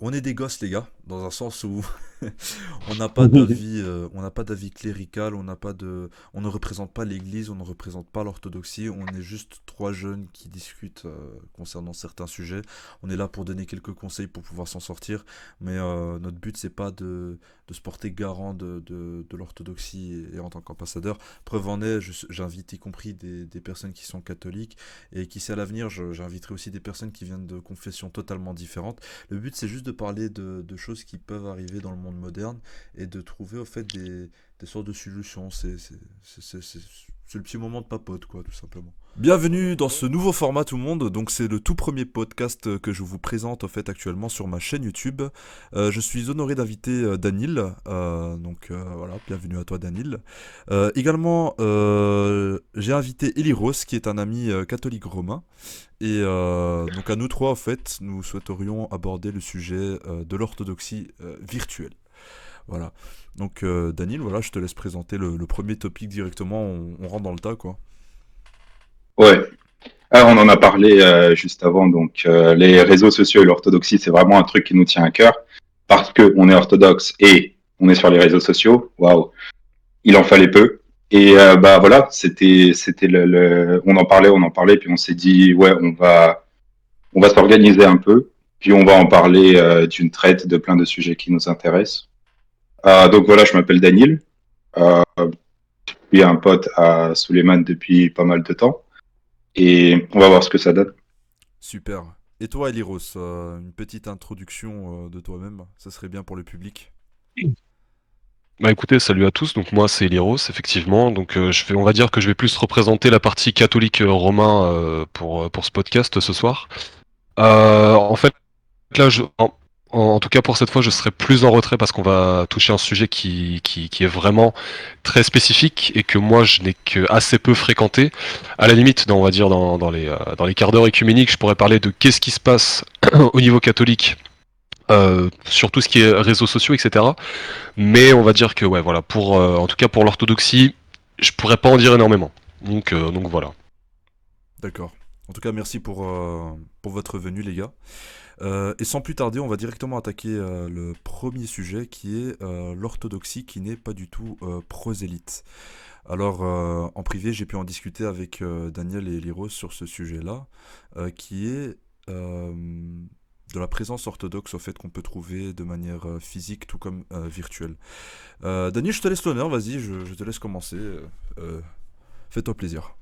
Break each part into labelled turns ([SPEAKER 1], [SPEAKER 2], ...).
[SPEAKER 1] On est des gosses, les gars, dans un sens où on n'a pas d'avis, on n'a pas d'avis clérical, on ne représente pas l'Église, on ne représente pas l'orthodoxie. On est juste trois jeunes qui discutent concernant certains sujets. On est là pour donner quelques conseils pour pouvoir s'en sortir, mais notre but c'est pas de se porter garant de l'orthodoxie et en tant qu'ambassadeur. Preuve en est, j'invite y compris des personnes qui sont catholiques et qui, si à l'avenir, j'inviterai aussi des personnes qui viennent de confessions totalement différentes. Le but, c'est juste de parler de choses qui peuvent arriver dans le monde moderne et de trouver au fait des sortes de solutions. C'est le petit moment de papote, quoi, tout simplement. Bienvenue dans ce nouveau format tout le monde, donc c'est le tout premier podcast que je vous présente au fait actuellement sur ma chaîne YouTube. Je suis honoré d'inviter Danil, voilà, bienvenue à toi Danil. Également, j'ai invité Eliros qui est un ami catholique romain. Et donc à nous trois, en fait, nous souhaiterions aborder le sujet de l'orthodoxie virtuelle. Voilà. Donc Daniel, voilà, je te laisse présenter le premier topic directement. On rentre dans le tas, quoi.
[SPEAKER 2] Ouais, on en a parlé juste avant. Donc, les réseaux sociaux et l'orthodoxie, c'est vraiment un truc qui nous tient à cœur parce que on est orthodoxe et on est sur les réseaux sociaux. Waouh, il en fallait peu. Et bah voilà, c'était on en parlait, puis on s'est dit ouais, on va s'organiser un peu, puis on va en parler d'une traite de plein de sujets qui nous intéressent. Donc voilà, je m'appelle Daniel, je suis un pote à Suleiman depuis pas mal de temps, et on va voir ce que ça donne.
[SPEAKER 1] Super. Et toi, Eliros, une petite introduction de toi-même, ça serait bien pour le public.
[SPEAKER 3] Bah écoutez, salut à tous. Donc moi c'est Eliros, effectivement. Donc on va dire que je vais plus représenter la partie catholique romain pour ce podcast ce soir. En fait, là, en tout cas pour cette fois, je serai plus en retrait parce qu'on va toucher un sujet qui est vraiment très spécifique et que moi je n'ai que assez peu fréquenté. À la limite, on va dire dans les quarts d'heure écuméniques, je pourrais parler de qu'est-ce qui se passe au niveau catholique. Sur tout ce qui est réseaux sociaux, etc. Mais on va dire que ouais, voilà, en tout cas pour l'orthodoxie, je pourrais pas en dire énormément. Donc voilà.
[SPEAKER 1] D'accord. En tout cas, merci pour votre venue, les gars. Et sans plus tarder, on va directement attaquer le premier sujet qui est l'orthodoxie qui n'est pas du tout prosélyte. Alors, en privé, j'ai pu en discuter avec Daniel et Liros sur ce sujet-là, qui est de la présence orthodoxe au fait qu'on peut trouver de manière physique tout comme virtuelle. Daniel, je te laisse l'honneur, vas-y, je te laisse commencer. Fais-toi plaisir.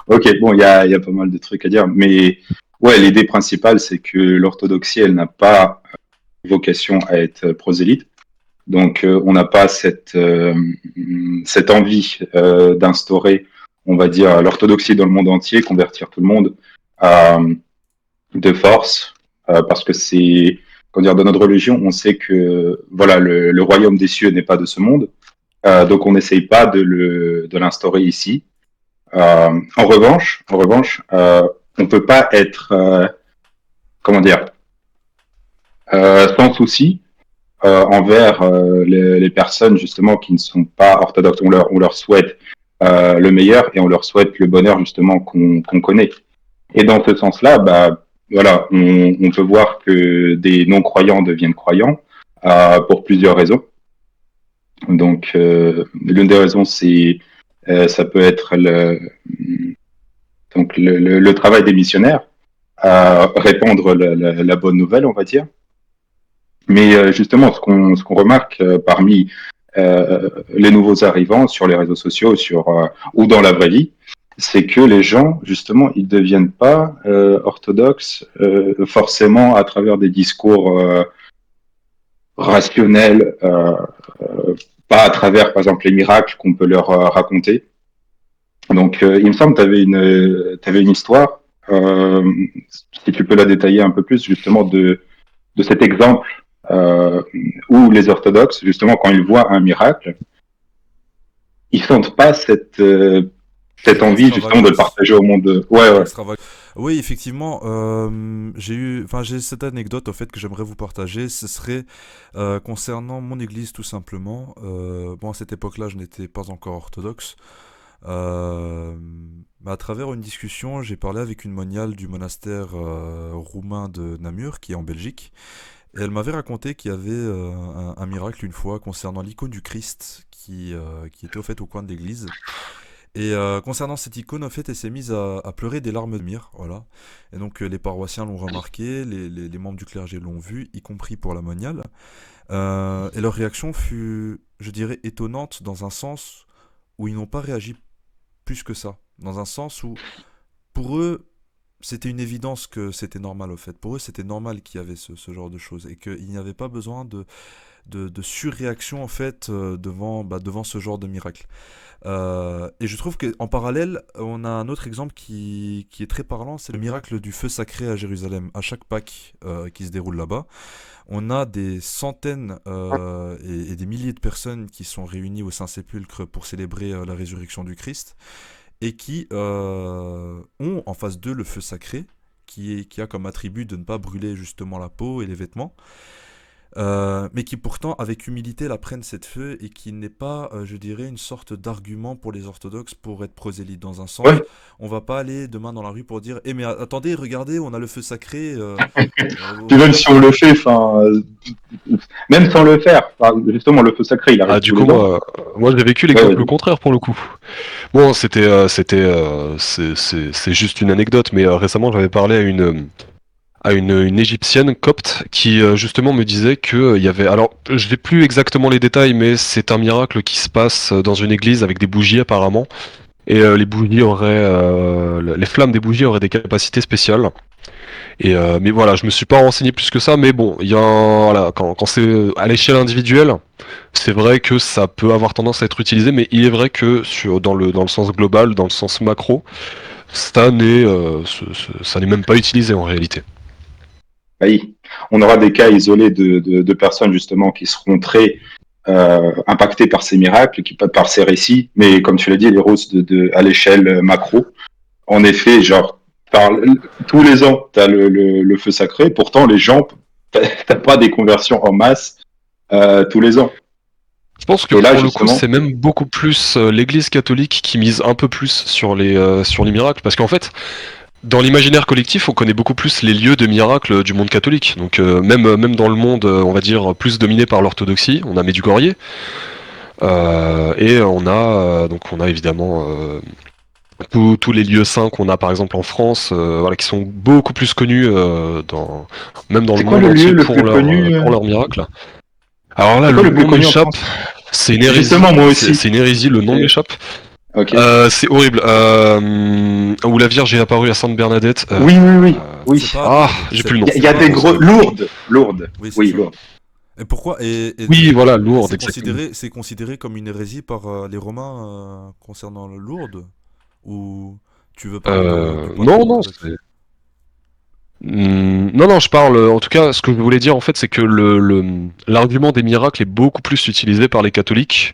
[SPEAKER 2] Ok, bon, il y a pas mal de trucs à dire, mais ouais, l'idée principale, c'est que l'orthodoxie, elle n'a pas vocation à être prosélyte. Donc, on n'a pas cette envie d'instaurer, on va dire, l'orthodoxie dans le monde entier, convertir tout le monde euh, de force, parce que c'est, comment dire, dans notre religion, on sait que voilà, le royaume des cieux n'est pas de ce monde, donc on n'essaye pas de l'instaurer ici. En revanche, on peut pas être, comment dire, sans souci envers les personnes justement qui ne sont pas orthodoxes. On leur souhaite le meilleur et on leur souhaite le bonheur justement qu'on connaît. Et dans ce sens-là, bah voilà, on peut voir que des non-croyants deviennent croyants pour plusieurs raisons. Donc l'une des raisons, c'est ça peut être le travail des missionnaires à répandre la bonne nouvelle, on va dire. Mais justement, ce qu'on remarque parmi les nouveaux arrivants sur les réseaux sociaux ou dans la vraie vie, c'est que les gens, justement, ils ne deviennent pas orthodoxes forcément à travers des discours rationnels, pas à travers, par exemple, les miracles qu'on peut leur raconter. Donc, il me semble que tu avais une histoire, si tu peux la détailler un peu plus, justement, de cet exemple euh, où les orthodoxes, justement, quand ils voient un miracle, ils sentent pas cette envie, justement, de le
[SPEAKER 1] L'extravagance.
[SPEAKER 2] partager au monde. Ouais, ouais.
[SPEAKER 1] L'extravagance. Oui, effectivement, j'ai cette anecdote au fait que j'aimerais vous partager. Ce serait concernant mon église tout simplement. Bon, à cette époque-là, je n'étais pas encore orthodoxe. Euh, à travers une discussion, j'ai parlé avec une moniale du monastère roumain de Namur, qui est en Belgique, et elle m'avait raconté qu'il y avait un miracle une fois concernant l'icône du Christ qui était au fait au coin de l'église. Et concernant cette icône, en fait, elle s'est mise à pleurer des larmes de myrrhe, voilà. Et donc les paroissiens l'ont remarqué, les membres du clergé l'ont vu, y compris pour la moniale. Et leur réaction fut, je dirais, étonnante dans un sens où ils n'ont pas réagi plus que ça. Dans un sens où, pour eux, c'était une évidence que c'était normal, au fait. Pour eux, c'était normal qu'il y avait ce genre de choses et qu'il n'y avait pas besoin de surréaction, en fait, devant ce genre de miracle. Et je trouve qu'en parallèle, on a un autre exemple qui est très parlant, c'est le miracle du feu sacré à Jérusalem. À chaque Pâques qui se déroule là-bas, on a des centaines et des milliers de personnes qui sont réunies au Saint-Sépulcre pour célébrer la résurrection du Christ et qui ont en face d'eux le feu sacré qui a comme attribut de ne pas brûler justement la peau et les vêtements. Mais qui pourtant, avec humilité, la prennent cette feu et qui n'est pas, je dirais, une sorte d'argument pour les orthodoxes pour être prosélytes. Dans un sens,
[SPEAKER 2] Ouais.
[SPEAKER 1] on va pas aller demain dans la rue pour dire, eh mais attendez, regardez, on a le feu sacré.
[SPEAKER 2] Puis même si on le fait, enfin, même sans le faire, enfin, justement, le feu sacré, il
[SPEAKER 3] Ah,
[SPEAKER 2] arrive
[SPEAKER 3] du
[SPEAKER 2] tous
[SPEAKER 3] coup,
[SPEAKER 2] les ans.
[SPEAKER 3] moi j'ai vécu
[SPEAKER 2] Ouais,
[SPEAKER 3] l'exemple
[SPEAKER 2] vas-y.
[SPEAKER 3] contraire pour le coup. Bon, c'est juste une anecdote, mais récemment j'avais parlé à une égyptienne copte qui justement me disait que il y avait. Alors, je n'ai plus exactement les détails, mais c'est un miracle qui se passe dans une église avec des bougies apparemment, et les flammes des bougies auraient des capacités spéciales. Mais voilà, je me suis pas renseigné plus que ça, mais bon, voilà, quand c'est à l'échelle individuelle, c'est vrai que ça peut avoir tendance à être utilisé, mais il est vrai que dans le sens global, dans le sens macro, ça n'est même pas utilisé en réalité.
[SPEAKER 2] Oui. On aura des cas isolés de personnes justement qui seront très impactées par ces miracles, par ces récits, mais comme tu l'as dit, les roses à l'échelle macro. En effet, genre, par, tous les ans, tu as le feu sacré, pourtant les gens, t'as pas des conversions en masse tous les ans.
[SPEAKER 3] Je pense que
[SPEAKER 2] Et là,
[SPEAKER 3] pour le coup,
[SPEAKER 2] justement,
[SPEAKER 3] c'est même beaucoup plus l'Église catholique qui mise un peu plus sur les miracles, parce qu'en fait, dans l'imaginaire collectif, on connaît beaucoup plus les lieux de miracles du monde catholique. Donc même dans le monde, on va dire, plus dominé par l'orthodoxie, on a Medjugorje, et on a évidemment tous les lieux saints qu'on a par exemple en France, voilà, qui sont beaucoup plus connus même dans le
[SPEAKER 2] c'est quoi
[SPEAKER 3] monde
[SPEAKER 2] le lieu
[SPEAKER 3] entier
[SPEAKER 2] le plus connu
[SPEAKER 3] pour leurs miracles. Alors là,
[SPEAKER 2] C'est quoi
[SPEAKER 3] le
[SPEAKER 2] le plus
[SPEAKER 3] nom
[SPEAKER 2] connu en
[SPEAKER 3] m'échappe.
[SPEAKER 2] France?
[SPEAKER 3] C'est une hérésie.
[SPEAKER 2] Justement, moi
[SPEAKER 3] C'est
[SPEAKER 2] aussi.
[SPEAKER 3] c'est une hérésie. Le nom
[SPEAKER 2] Et-
[SPEAKER 3] m'échappe.
[SPEAKER 2] Ok.
[SPEAKER 3] C'est horrible. Où la Vierge est apparue à Sainte Bernadette.
[SPEAKER 2] Oui, oui, oui,
[SPEAKER 1] C'est
[SPEAKER 2] oui.
[SPEAKER 1] pas à
[SPEAKER 3] Ah,
[SPEAKER 1] Lourdes.
[SPEAKER 3] j'ai plus le nom.
[SPEAKER 2] Il y
[SPEAKER 1] C'est
[SPEAKER 2] a
[SPEAKER 1] pas à
[SPEAKER 2] des gros
[SPEAKER 1] Lourdes.
[SPEAKER 2] Lourdes, Lourdes.
[SPEAKER 1] Oui, c'est
[SPEAKER 2] Oui,
[SPEAKER 1] ça.
[SPEAKER 2] Lourdes.
[SPEAKER 1] Et pourquoi
[SPEAKER 3] Oui, voilà,
[SPEAKER 1] et
[SPEAKER 3] Lourdes, exactement.
[SPEAKER 1] c'est considéré comme une hérésie par les Romains concernant le Lourdes? Ou tu veux parler du point de vue
[SPEAKER 3] Non, non,
[SPEAKER 1] orthodoxe?
[SPEAKER 3] Non, non, je parle. En tout cas, ce que je voulais dire, en fait, c'est que l'argument des miracles est beaucoup plus utilisé par les catholiques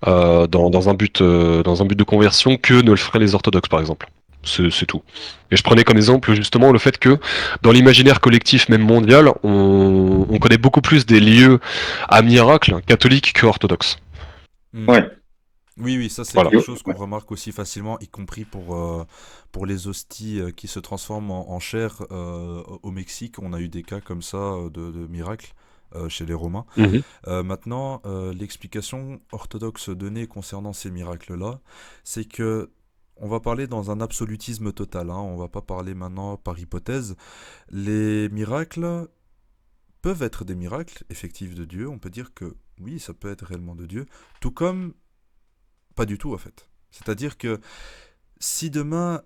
[SPEAKER 1] Mhm.
[SPEAKER 3] dans un but de conversion que ne le feraient les orthodoxes, par exemple. C'est tout. Et je prenais comme exemple justement le fait que dans l'imaginaire collectif, même mondial, on connaît beaucoup plus des lieux à miracles catholiques que orthodoxes.
[SPEAKER 1] Mhm.
[SPEAKER 2] Ouais.
[SPEAKER 1] Oui, oui, ça c'est
[SPEAKER 3] Voilà.
[SPEAKER 1] quelque chose qu'on
[SPEAKER 2] Ouais.
[SPEAKER 1] remarque aussi facilement, y compris pour les hosties qui se transforment en chair au Mexique. On a eu des cas comme ça de miracles chez les Romains.
[SPEAKER 3] Mhm.
[SPEAKER 1] Maintenant, l'explication orthodoxe donnée concernant ces miracles-là, c'est que on va parler dans un absolutisme total, hein, on va pas parler maintenant par hypothèse. Les miracles peuvent être des miracles effectifs de Dieu, on peut dire que oui, ça peut être réellement de Dieu, tout comme pas du tout en fait. C'est-à-dire que si demain,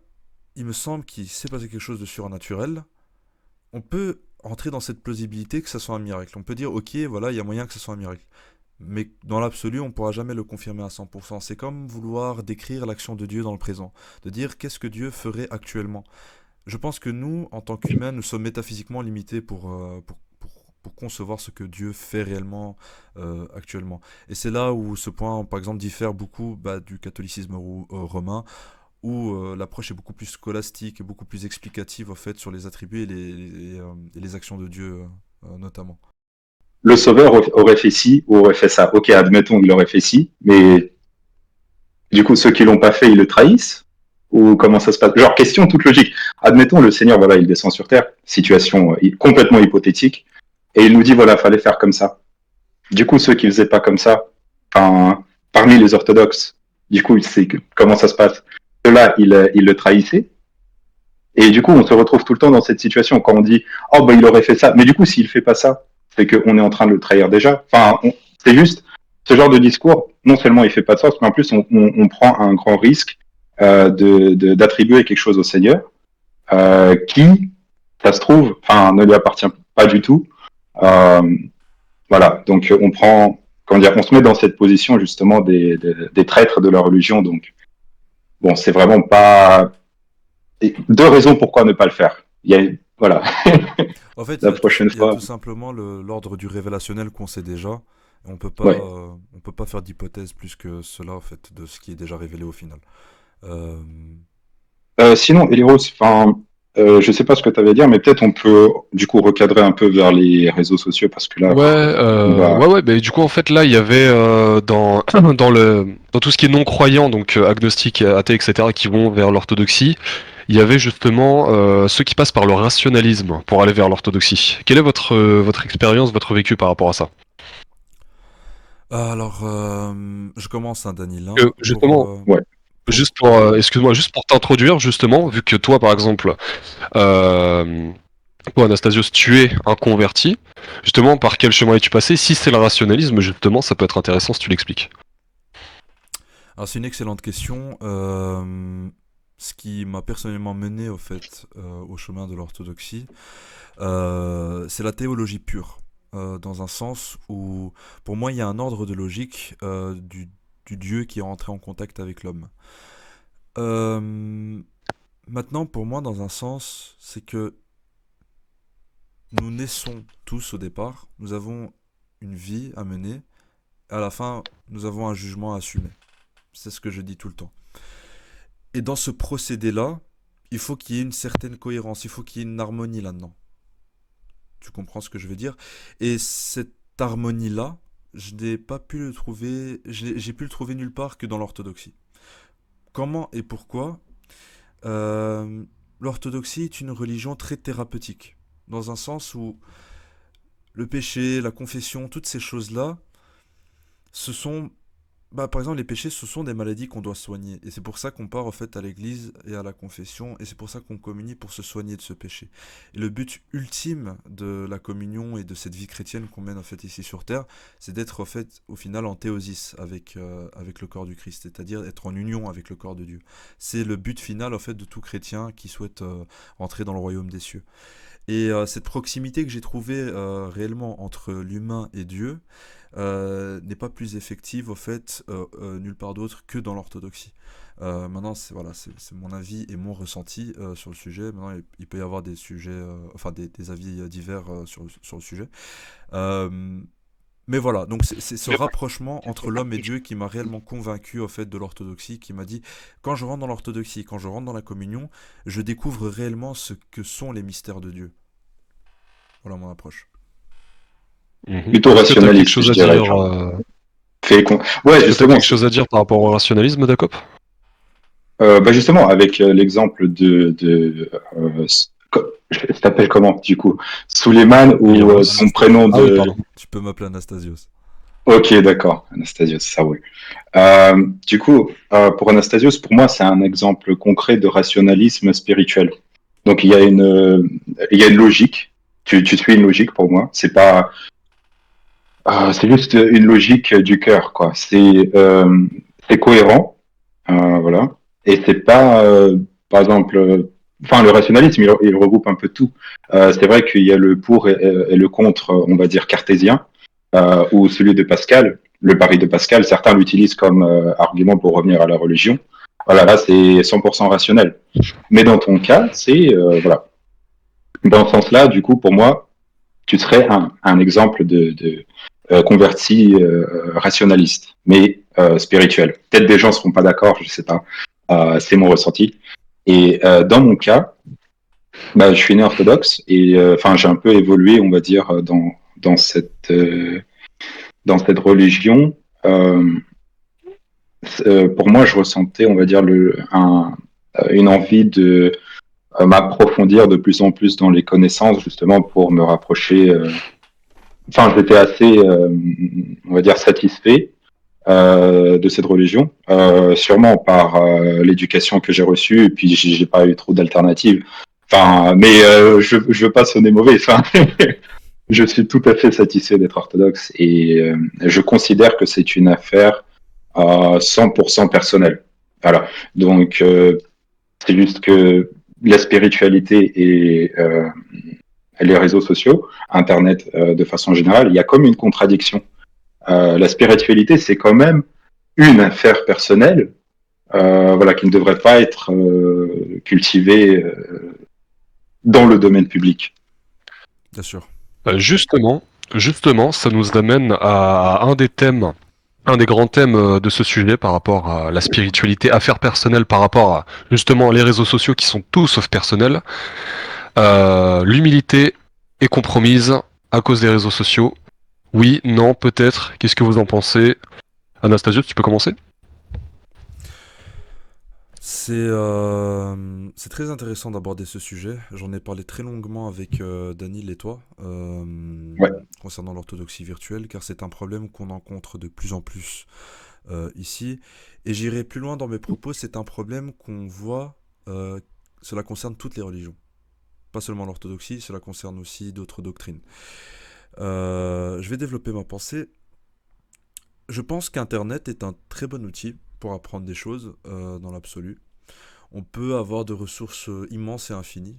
[SPEAKER 1] il me semble qu'il s'est passé quelque chose de surnaturel, on peut entrer dans cette plausibilité que ça soit un miracle. On peut dire, ok, voilà, il y a moyen que ce soit un miracle. Mais dans l'absolu, on ne pourra jamais le confirmer à 100%. C'est comme vouloir décrire l'action de Dieu dans le présent, de dire qu'est-ce que Dieu ferait actuellement. Je pense que nous, en tant qu'humains, nous sommes métaphysiquement limités pour concevoir ce que Dieu fait réellement actuellement. Et c'est là où ce point, par exemple, diffère beaucoup du catholicisme romain, où l'approche est beaucoup plus scolastique et beaucoup plus explicative au fait sur les attributs et les actions de Dieu notamment.
[SPEAKER 2] Le sauveur aurait fait ci ou aurait fait ça. Ok, admettons, il aurait fait ci, mais Du coup, ceux qui l'ont pas fait, ils le trahissent? Ou comment ça se passe? Genre, question toute logique. Admettons, le Seigneur, voilà, il descend sur Terre, situation complètement hypothétique, et il nous dit, voilà, fallait faire comme ça. Du coup, ceux qui faisaient pas comme ça, enfin, parmi les orthodoxes, du coup, comment ça se passe? Ceux-là, ils le trahissaient. Et du coup, on se retrouve tout le temps dans cette situation quand on dit, oh, bah, il aurait fait ça. Mais du coup, s'il fait pas ça, c'est qu'on est en train de le trahir déjà. Enfin, c'est juste ce genre de discours. Non seulement il fait pas de sens, mais en plus, on prend un grand risque d'attribuer quelque chose au Seigneur qui, ça se trouve, enfin, ne lui appartient pas du tout. Euh, voilà. Donc, on prend, comment dire, on se met dans cette position justement des traîtres de la religion. Donc, bon, c'est vraiment pas deux raisons pourquoi ne pas le faire. Voilà.
[SPEAKER 1] En fait,
[SPEAKER 2] La prochaine
[SPEAKER 1] il y a
[SPEAKER 2] fois.
[SPEAKER 1] tout simplement l'ordre du révélationnel qu'on sait déjà. Et
[SPEAKER 2] Ouais.
[SPEAKER 1] on peut pas faire d'hypothèse plus que cela, en fait, de ce qui est déjà révélé au final. Euh,
[SPEAKER 2] Sinon, Eliros, enfin, je sais pas ce que tu avais à dire, mais peut-être on peut du coup recadrer un peu vers les réseaux sociaux parce que là,
[SPEAKER 3] Ouais,
[SPEAKER 2] on va.
[SPEAKER 3] ouais. Mais du coup, en fait, là, il y avait dans dans tout ce qui est non croyant, donc agnostique, athée, etc., qui vont vers l'orthodoxie, il y avait justement ceux qui passent par le rationalisme pour aller vers l'orthodoxie. Quelle est votre expérience, votre vécu par rapport à ça?
[SPEAKER 1] alors, je commence, hein, Danila, pour...
[SPEAKER 3] Justement,
[SPEAKER 2] Ouais.
[SPEAKER 3] juste pour, excuse-moi, juste pour t'introduire, justement, vu que toi, par exemple, euh, toi, Anastasios, tu es un converti. Justement, par quel chemin es-tu passé? Si c'est le rationalisme, justement, ça peut être intéressant si tu l'expliques.
[SPEAKER 1] Alors, c'est une excellente question. Ce qui m'a personnellement mené, au fait, au chemin de l'orthodoxie, c'est la théologie pure. Dans un sens où, pour moi, il y a un ordre de logique du Dieu qui est entré en contact avec l'homme. Euh, Maintenant, pour moi, dans un sens, c'est que nous naissons tous au départ, nous avons une vie à mener, à la fin, nous avons un jugement à assumer. C'est ce que je dis tout le temps. Et dans ce procédé-là, il faut qu'il y ait une certaine cohérence, il faut qu'il y ait une harmonie là-dedans. Tu comprends ce que je veux dire? Et cette harmonie-là, je n'ai pas pu le trouver, j'ai pu le trouver nulle part que dans l'orthodoxie. Comment et pourquoi? Euh, L'orthodoxie est une religion très thérapeutique, dans un sens où le péché, la confession, toutes ces choses-là, ce sont, bah, par exemple, les péchés, ce sont des maladies qu'on doit soigner. Et c'est pour ça qu'on part en fait à l'église et à la confession, et c'est pour ça qu'on communie pour se soigner de ce péché. Et le but ultime de la communion et de cette vie chrétienne qu'on mène en fait ici sur terre, c'est d'être en fait au final en théosis avec le corps du Christ, c'est-à-dire être en union avec le corps de Dieu. C'est le but final en fait de tout chrétien qui souhaite entrer dans le royaume des cieux. Et cette proximité que j'ai trouvée réellement entre l'humain et Dieu n'est pas plus effective au fait nulle part d'autre que dans l'orthodoxie. Maintenant, c'est voilà, c'est mon avis et mon ressenti sur le sujet. Maintenant, il peut y avoir des sujets, enfin des avis divers sur le sujet. Euh, mais voilà, donc c'est ce rapprochement entre l'homme et Dieu qui m'a réellement convaincu au fait de l'orthodoxie, qui m'a dit, quand je rentre dans l'orthodoxie, quand je rentre dans la communion, je découvre réellement ce que sont les mystères de Dieu. Voilà mon approche.
[SPEAKER 3] Mhm.
[SPEAKER 2] Plutôt
[SPEAKER 3] Est-ce que tu as quelque
[SPEAKER 2] rationaliste,
[SPEAKER 3] chose
[SPEAKER 2] je
[SPEAKER 3] à
[SPEAKER 2] dirais.
[SPEAKER 3] dire
[SPEAKER 2] Genre. Ouais,
[SPEAKER 3] est-ce que tu
[SPEAKER 2] justement,
[SPEAKER 3] quelque chose à dire par rapport au rationalisme, Dakop?
[SPEAKER 2] bah justement, avec l'exemple ça s'appelle comment du coup? Suleiman ou son prénom
[SPEAKER 3] Ah oui,
[SPEAKER 1] Anastasios.
[SPEAKER 2] de.
[SPEAKER 3] pardon.
[SPEAKER 1] Tu peux m'appeler Anastasios.
[SPEAKER 2] Ok, d'accord, Anastasios, ça roule. Du coup, pour Anastasios, pour moi, c'est un exemple concret de rationalisme spirituel. Donc il y a une logique. Tu suis une logique pour moi. C'est juste une logique du cœur, quoi. C'est cohérent, voilà. Et c'est pas, par exemple, enfin, le rationalisme, il regroupe un peu tout. C'est vrai qu'il y a le pour et le contre, on va dire cartésien, ou celui de Pascal. Le pari de Pascal, certains l'utilisent comme argument pour revenir à la religion. Voilà, là, c'est 100% rationnel. Mais dans ton cas, voilà. Dans ce sens-là, du coup, pour moi, tu serais un exemple de converti rationaliste, mais spirituel. Peut-être des gens ne seront pas d'accord, je ne sais pas. C'est mon ressenti. Et dans mon cas, bah, je suis né orthodoxe et enfin j'ai un peu évolué, on va dire, dans cette religion. Euh, pour moi, je ressentais, on va dire, une envie de m'approfondir de plus en plus dans les connaissances, justement, pour me rapprocher. Enfin, j'étais assez, on va dire, satisfait de cette religion, sûrement par l'éducation que j'ai reçue, et puis j'ai pas eu trop d'alternatives. Enfin, mais je veux pas sonner mauvais. Enfin, je suis tout à fait satisfait d'être orthodoxe et je considère que c'est une affaire 100% personnelle. Voilà. Donc, c'est juste que la spiritualité et les réseaux sociaux, Internet de façon générale, il y a comme une contradiction. La spiritualité, c'est quand même une affaire personnelle, voilà, qui ne devrait pas être cultivée dans le domaine public.
[SPEAKER 1] Bien sûr.
[SPEAKER 3] Justement, ça nous amène à un des thèmes, un des grands thèmes de ce sujet par rapport à la spiritualité, affaires personnelles, par rapport à justement les réseaux sociaux qui sont tout sauf personnels. L'humilité est compromise à cause des réseaux sociaux. Oui, non, peut-être. Qu'est-ce que vous en pensez? Anastasios, tu peux commencer?
[SPEAKER 1] C'est très intéressant d'aborder ce sujet. J'en ai parlé très longuement avec Daniel et toi
[SPEAKER 2] Ouais.
[SPEAKER 1] concernant l'orthodoxie virtuelle, car c'est un problème qu'on rencontre de plus en plus ici. Et j'irai plus loin dans mes propos, c'est un problème qu'on voit, cela concerne toutes les religions. Pas seulement l'orthodoxie, cela concerne aussi d'autres doctrines. Je vais développer ma pensée. Je pense qu'Internet est un très bon outil pour apprendre des choses dans l'absolu. On peut avoir de ressources immenses et infinies.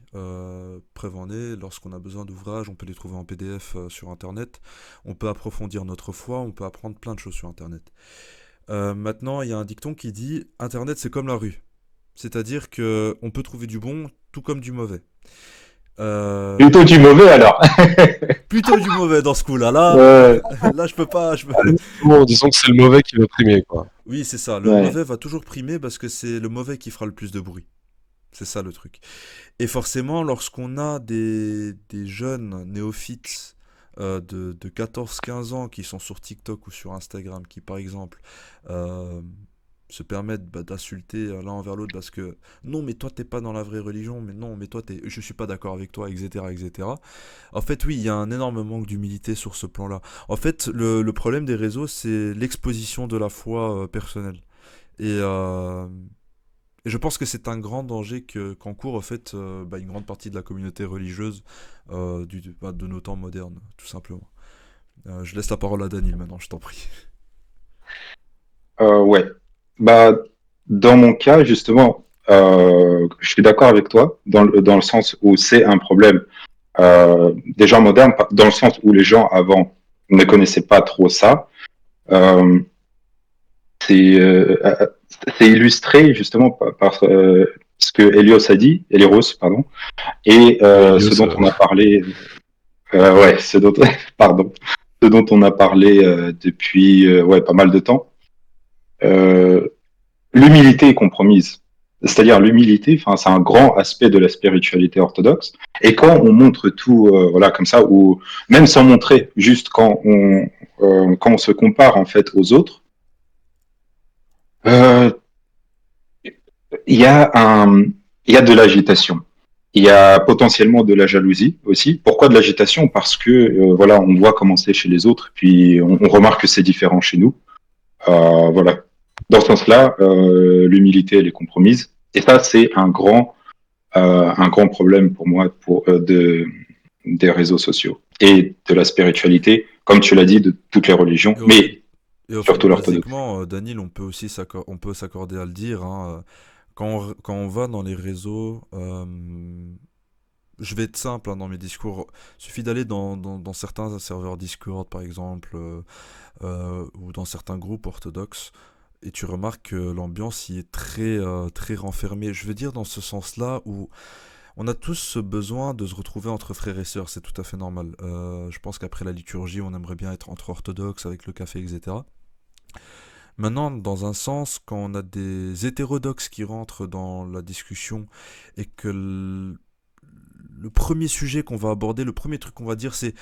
[SPEAKER 1] Preuve en est, lorsqu'on a besoin d'ouvrages, on peut les trouver en PDF sur Internet. On peut approfondir notre foi, on peut apprendre plein de choses sur Internet. Maintenant, il y a un dicton qui dit Internet, c'est comme la rue. C'est-à-dire que on peut trouver du bon tout comme du mauvais.
[SPEAKER 2] Plutôt du mauvais alors.
[SPEAKER 1] Plutôt du mauvais dans ce coup-là. Là,
[SPEAKER 2] Ouais.
[SPEAKER 1] là je peux pas.
[SPEAKER 3] Bon, disons que c'est le mauvais qui va primer, quoi.
[SPEAKER 1] Oui, c'est ça. Le
[SPEAKER 2] Ouais.
[SPEAKER 1] mauvais va toujours primer parce que c'est le mauvais qui fera le plus de bruit. C'est ça le truc. Et forcément, lorsqu'on a des jeunes néophytes de 14-15 ans qui sont sur TikTok ou sur Instagram, qui par exemple euh, se permettent d'insulter l'un envers l'autre parce que non, mais toi t'es pas dans la vraie religion, mais non, mais toi je suis pas d'accord avec toi, etc., etc. En fait, oui, il y a un énorme manque d'humilité sur ce plan-là. En fait, le problème des réseaux, c'est l'exposition de la foi personnelle. Et, euh, et je pense que c'est un grand danger qu'encourt en fait une grande partie de la communauté religieuse de nos temps modernes, tout simplement. Je laisse la parole à Daniel maintenant, je t'en prie.
[SPEAKER 2] Ouais. Bah, dans mon cas, justement, je suis d'accord avec toi dans le sens où c'est un problème des gens modernes, dans le sens où les gens avant ne connaissaient pas trop ça. Euh, c'est c'est illustré justement par ce que Elios, pardon, et
[SPEAKER 3] Oui,
[SPEAKER 2] ce
[SPEAKER 3] Elios,
[SPEAKER 2] dont on a parlé, ouais, pardon, ce dont on a parlé depuis ouais pas mal de temps. Euh, L'humilité est compromise. C'est-à-dire l'humilité, enfin, c'est un grand aspect de la spiritualité orthodoxe. Et quand on montre tout, voilà, comme ça, ou même sans montrer, juste quand on se compare en fait aux autres, euh, il y a il y a de l'agitation. Il y a potentiellement de la jalousie aussi. Pourquoi de l'agitation? Parce que voilà, on voit comment c'est chez les autres, puis on remarque que c'est différent chez nous. Voilà. Dans ce sens-là, l'humilité elle est compromise. Et ça, c'est un grand problème pour moi des réseaux sociaux et de la spiritualité, comme tu l'as dit, de toutes les religions,
[SPEAKER 1] Et au fait,
[SPEAKER 2] mais
[SPEAKER 1] et au fait,
[SPEAKER 2] surtout l'orthodoxie.
[SPEAKER 1] basiquement, Daniel, on peut s'accorder à le dire, hein, quand on va dans les réseaux, je vais être simple hein, dans mes discours. Il suffit d'aller dans certains serveurs Discord, par exemple, ou dans certains groupes orthodoxes, et tu remarques que l'ambiance y est très renfermée. Je veux dire dans ce sens-là où on a tous ce besoin de se retrouver entre frères et sœurs, c'est tout à fait normal. Je pense qu'après la liturgie, on aimerait bien être entre orthodoxes avec le café, etc. Maintenant, dans un sens, quand on a des hétérodoxes qui rentrent dans la discussion et que le premier sujet qu'on va aborder, le premier truc qu'on va dire, c'est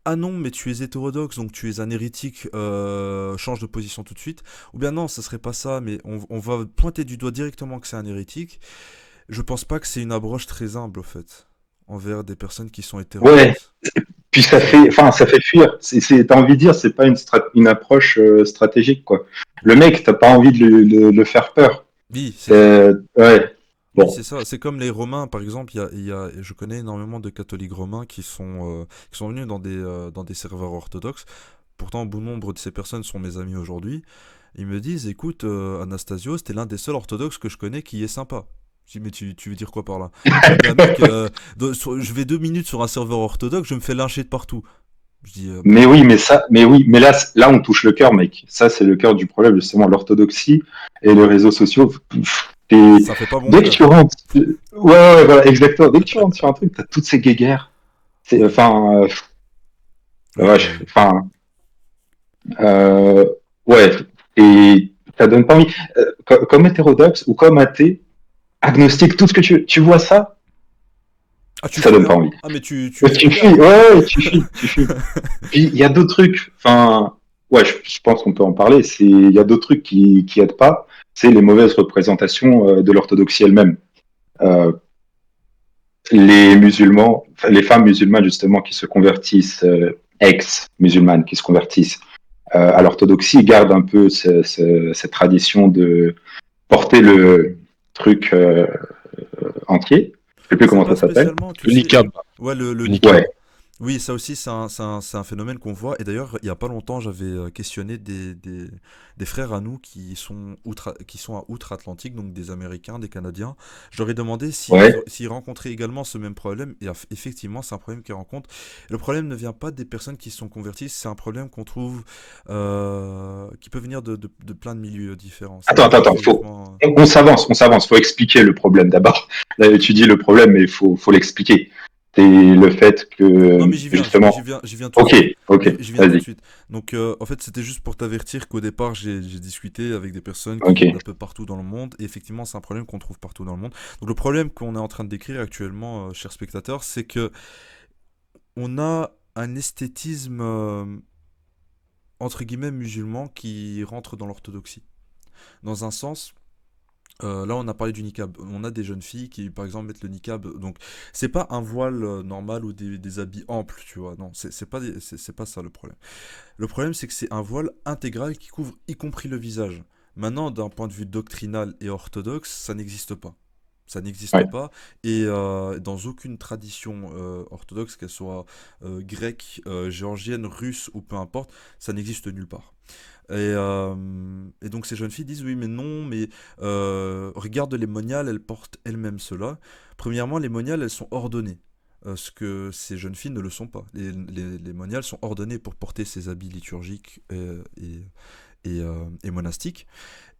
[SPEAKER 1] ah non, mais tu es hétérodoxe, donc tu es un hérétique, change de position tout de suite. Ou bien non, ça serait pas ça, mais on va pointer du doigt directement que c'est un hérétique. Je pense pas que c'est une approche très humble, au fait, envers des personnes qui sont
[SPEAKER 2] Ouais,
[SPEAKER 1] hétérodoxes.
[SPEAKER 2] puis
[SPEAKER 1] C'est...
[SPEAKER 2] ça fait fuir. T'as envie de dire, c'est pas une approche stratégique, quoi. Le mec, t'as pas envie de le faire peur.
[SPEAKER 1] Oui, c'est ça.
[SPEAKER 2] Ouais,
[SPEAKER 1] Oui,
[SPEAKER 2] bon.
[SPEAKER 1] c'est ça. C'est comme les Romains, par exemple. Je connais énormément de catholiques romains qui sont venus dans des serveurs orthodoxes. Pourtant, bon nombre de ces personnes sont mes amis aujourd'hui. Ils me disent, écoute, Anastasios, t'es l'un des seuls orthodoxes que je connais qui est sympa. Je dis, mais tu veux dire quoi par là? Je dis, ah, mec, je vais 2 minutes sur un serveur orthodoxe, je me fais lyncher de partout. Je dis, bah,
[SPEAKER 2] Mais oui, mais là, on touche le cœur, mec. Ça, c'est le cœur du problème, justement, l'orthodoxie et les réseaux sociaux.
[SPEAKER 1] ça fait pas bon
[SPEAKER 2] Dès que tu
[SPEAKER 1] cœur.
[SPEAKER 2] rentres, ouais, voilà, exactement. Dès que tu rentres sur un truc, t'as toutes ces guéguerres. Enfin,
[SPEAKER 1] Oui,
[SPEAKER 2] ouais,
[SPEAKER 1] oui, oui.
[SPEAKER 2] enfin, euh, ouais, et ça donne pas envie. Comme hétérodoxe ou comme athée, agnostique, tout ce que tu vois ça,
[SPEAKER 1] Ah, tu
[SPEAKER 2] ça donne
[SPEAKER 1] fuis,
[SPEAKER 2] pas
[SPEAKER 1] hein?
[SPEAKER 2] envie.
[SPEAKER 1] Ah, mais tu
[SPEAKER 2] Tu fuis,
[SPEAKER 1] regardes, hein?
[SPEAKER 2] ouais, tu fuis. Puis il y a d'autres trucs. Enfin, ouais, je pense qu'on peut en parler. Il y a d'autres trucs qui aident pas. C'est les mauvaises représentations de l'orthodoxie elle-même. Euh, les musulmans, enfin, les femmes musulmanes justement qui se convertissent, ex-musulmanes qui se convertissent à l'orthodoxie, gardent un peu cette tradition de porter le truc entier. Je sais plus
[SPEAKER 1] C'est
[SPEAKER 2] comment
[SPEAKER 1] pas
[SPEAKER 2] ça s'appelle.
[SPEAKER 1] spécialement, tu
[SPEAKER 3] Le
[SPEAKER 1] sais.
[SPEAKER 3] niqab.
[SPEAKER 1] Ouais, le
[SPEAKER 3] Le niqab.
[SPEAKER 1] niqab.
[SPEAKER 2] Ouais,
[SPEAKER 1] Oui, ça aussi, c'est un phénomène qu'on voit. Et d'ailleurs, il y a pas longtemps, j'avais questionné des frères à nous qui sont à outre-Atlantique, donc des Américains, des Canadiens. Je leur ai demandé
[SPEAKER 2] ouais.
[SPEAKER 1] s'ils rencontraient également ce même problème. Et effectivement, c'est un problème qu'ils rencontrent. Le problème ne vient pas des personnes qui se sont converties, c'est un problème qu'on trouve qui peut venir de plein de milieux différents. C'est pas
[SPEAKER 2] Attends.
[SPEAKER 1] uniquement.
[SPEAKER 2] On s'avance. Faut expliquer le problème d'abord. Là, tu dis le problème, mais faut l'expliquer. C'est le fait
[SPEAKER 1] Non,
[SPEAKER 2] que,
[SPEAKER 1] mais
[SPEAKER 2] justement.
[SPEAKER 1] j'y viens tout de
[SPEAKER 2] Ok,
[SPEAKER 1] suite.
[SPEAKER 2] ok,
[SPEAKER 1] J'y viens tout de
[SPEAKER 2] vas-y.
[SPEAKER 1] suite. Donc, en fait, c'était juste pour t'avertir qu'au départ, j'ai discuté avec des personnes qui
[SPEAKER 2] Ok.
[SPEAKER 1] viennent d'un peu partout dans le monde. Et effectivement, c'est un problème qu'on trouve partout dans le monde. Donc, le problème qu'on est en train de décrire actuellement, chers spectateurs, c'est que on a un esthétisme, entre guillemets, musulman qui rentre dans l'orthodoxie. Dans un sens, là, on a parlé du niqab. On a des jeunes filles qui, par exemple, mettent le niqab. Donc, c'est pas un voile normal ou des habits amples, tu vois. Non, c'est pas ça le problème. Le problème, c'est que c'est un voile intégral qui couvre y compris le visage. Maintenant, d'un point de vue doctrinal et orthodoxe, ça n'existe pas. Ça n'existe
[SPEAKER 2] Ouais.
[SPEAKER 1] pas. Et dans aucune tradition orthodoxe, qu'elle soit grecque, géorgienne, russe ou peu importe, ça n'existe nulle part. Et donc ces jeunes filles disent oui mais non mais regarde les moniales, elles portent elles-mêmes cela. Premièrement les moniales elles sont ordonnées. Ce que ces jeunes filles ne le sont pas. Les moniales sont ordonnées pour porter ces habits liturgiques et monastiques.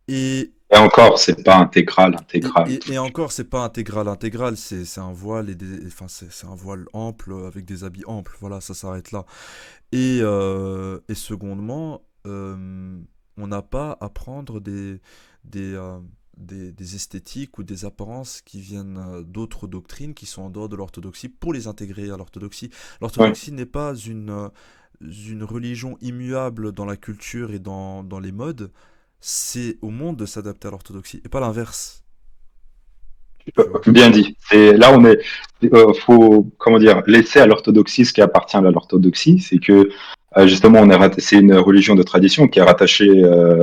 [SPEAKER 1] Et,
[SPEAKER 2] Et encore, c'est pas intégral,
[SPEAKER 1] et,
[SPEAKER 2] intégral.
[SPEAKER 1] et, et encore c'est pas intégral, c'est un voile enfin c'est un voile ample avec des habits amples. Voilà ça s'arrête là. Et secondement, on n'a pas à prendre des, euh, des esthétiques ou des apparences qui viennent d'autres doctrines qui sont en dehors de l'orthodoxie pour les intégrer à l'orthodoxie.
[SPEAKER 2] Ouais.
[SPEAKER 1] L'orthodoxie n'est pas une religion immuable dans la culture et dans les modes. C'est au monde de s'adapter à l'orthodoxie et pas l'inverse. Tu vois?
[SPEAKER 2] Bien dit. Là, faut, comment dire, laisser à l'orthodoxie ce qui appartient à l'orthodoxie. C'est que, justement, c'est une religion de tradition qui est rattachée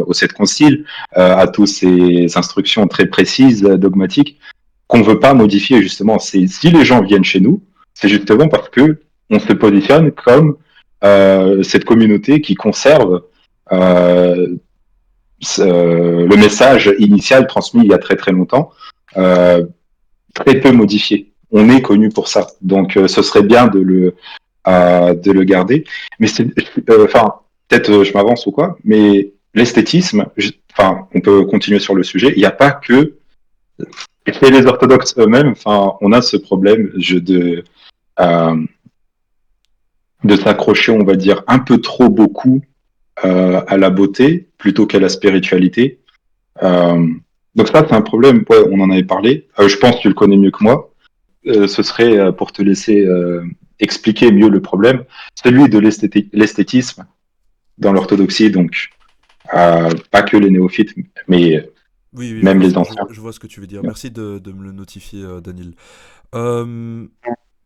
[SPEAKER 2] au sept conciles, à toutes ces instructions très précises, dogmatiques, qu'on veut pas modifier, justement. Si les gens viennent chez nous, c'est justement parce que on se positionne comme cette communauté qui conserve euh, le message initial transmis il y a très très longtemps, euh, très peu modifié. On est connu pour ça, donc ce serait bien de le garder. Mais enfin, peut-être je m'avance ou quoi, mais l'esthétisme, enfin, on peut continuer sur le sujet. Il n'y a pas que chez les orthodoxes eux-mêmes. Enfin, on a ce problème euh, de s'accrocher, on va dire, un peu trop beaucoup à la beauté plutôt qu'à la spiritualité. Euh, donc ça, c'est un problème. Ouais, on en avait parlé. Je pense que tu le connais mieux que moi. Ce serait pour te laisser expliquer mieux le problème, celui de l'esthétisme dans l'orthodoxie, donc pas que les néophytes, mais
[SPEAKER 1] Oui, oui,
[SPEAKER 2] même les anciens.
[SPEAKER 1] je vois ce que tu veux dire. Merci de me le notifier, Daniel. Euh,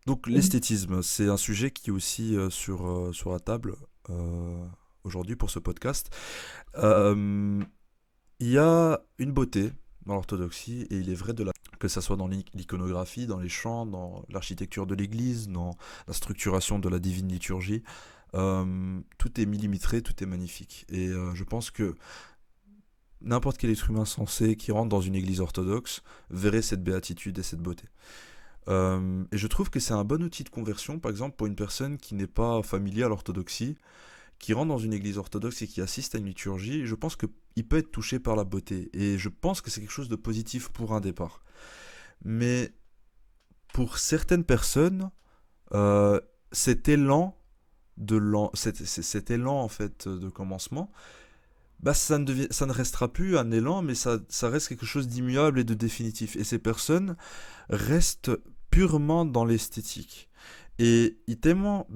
[SPEAKER 1] donc l'esthétisme, c'est un sujet qui est aussi sur la table aujourd'hui pour ce podcast. Euh, il y a une beauté dans l'orthodoxie, et il est vrai que ça soit dans l'iconographie, dans les chants, dans l'architecture de l'église, dans la structuration de la divine liturgie. Tout est millimétré, tout est magnifique. Et je pense que n'importe quel être humain sensé qui rentre dans une église orthodoxe verrait cette béatitude et cette beauté. Et je trouve que c'est un bon outil de conversion, par exemple, pour une personne qui n'est pas familière à l'orthodoxie, qui rentre dans une église orthodoxe et qui assiste à une liturgie. Je pense qu'il peut être touché par la beauté. Et je pense que c'est quelque chose de positif pour un départ. Mais pour certaines personnes, cet élan cet élan en fait de commencement, bah ça ne restera plus un élan, mais ça reste quelque chose d'immuable et de définitif. Et ces personnes restent purement dans l'esthétique. Et tellement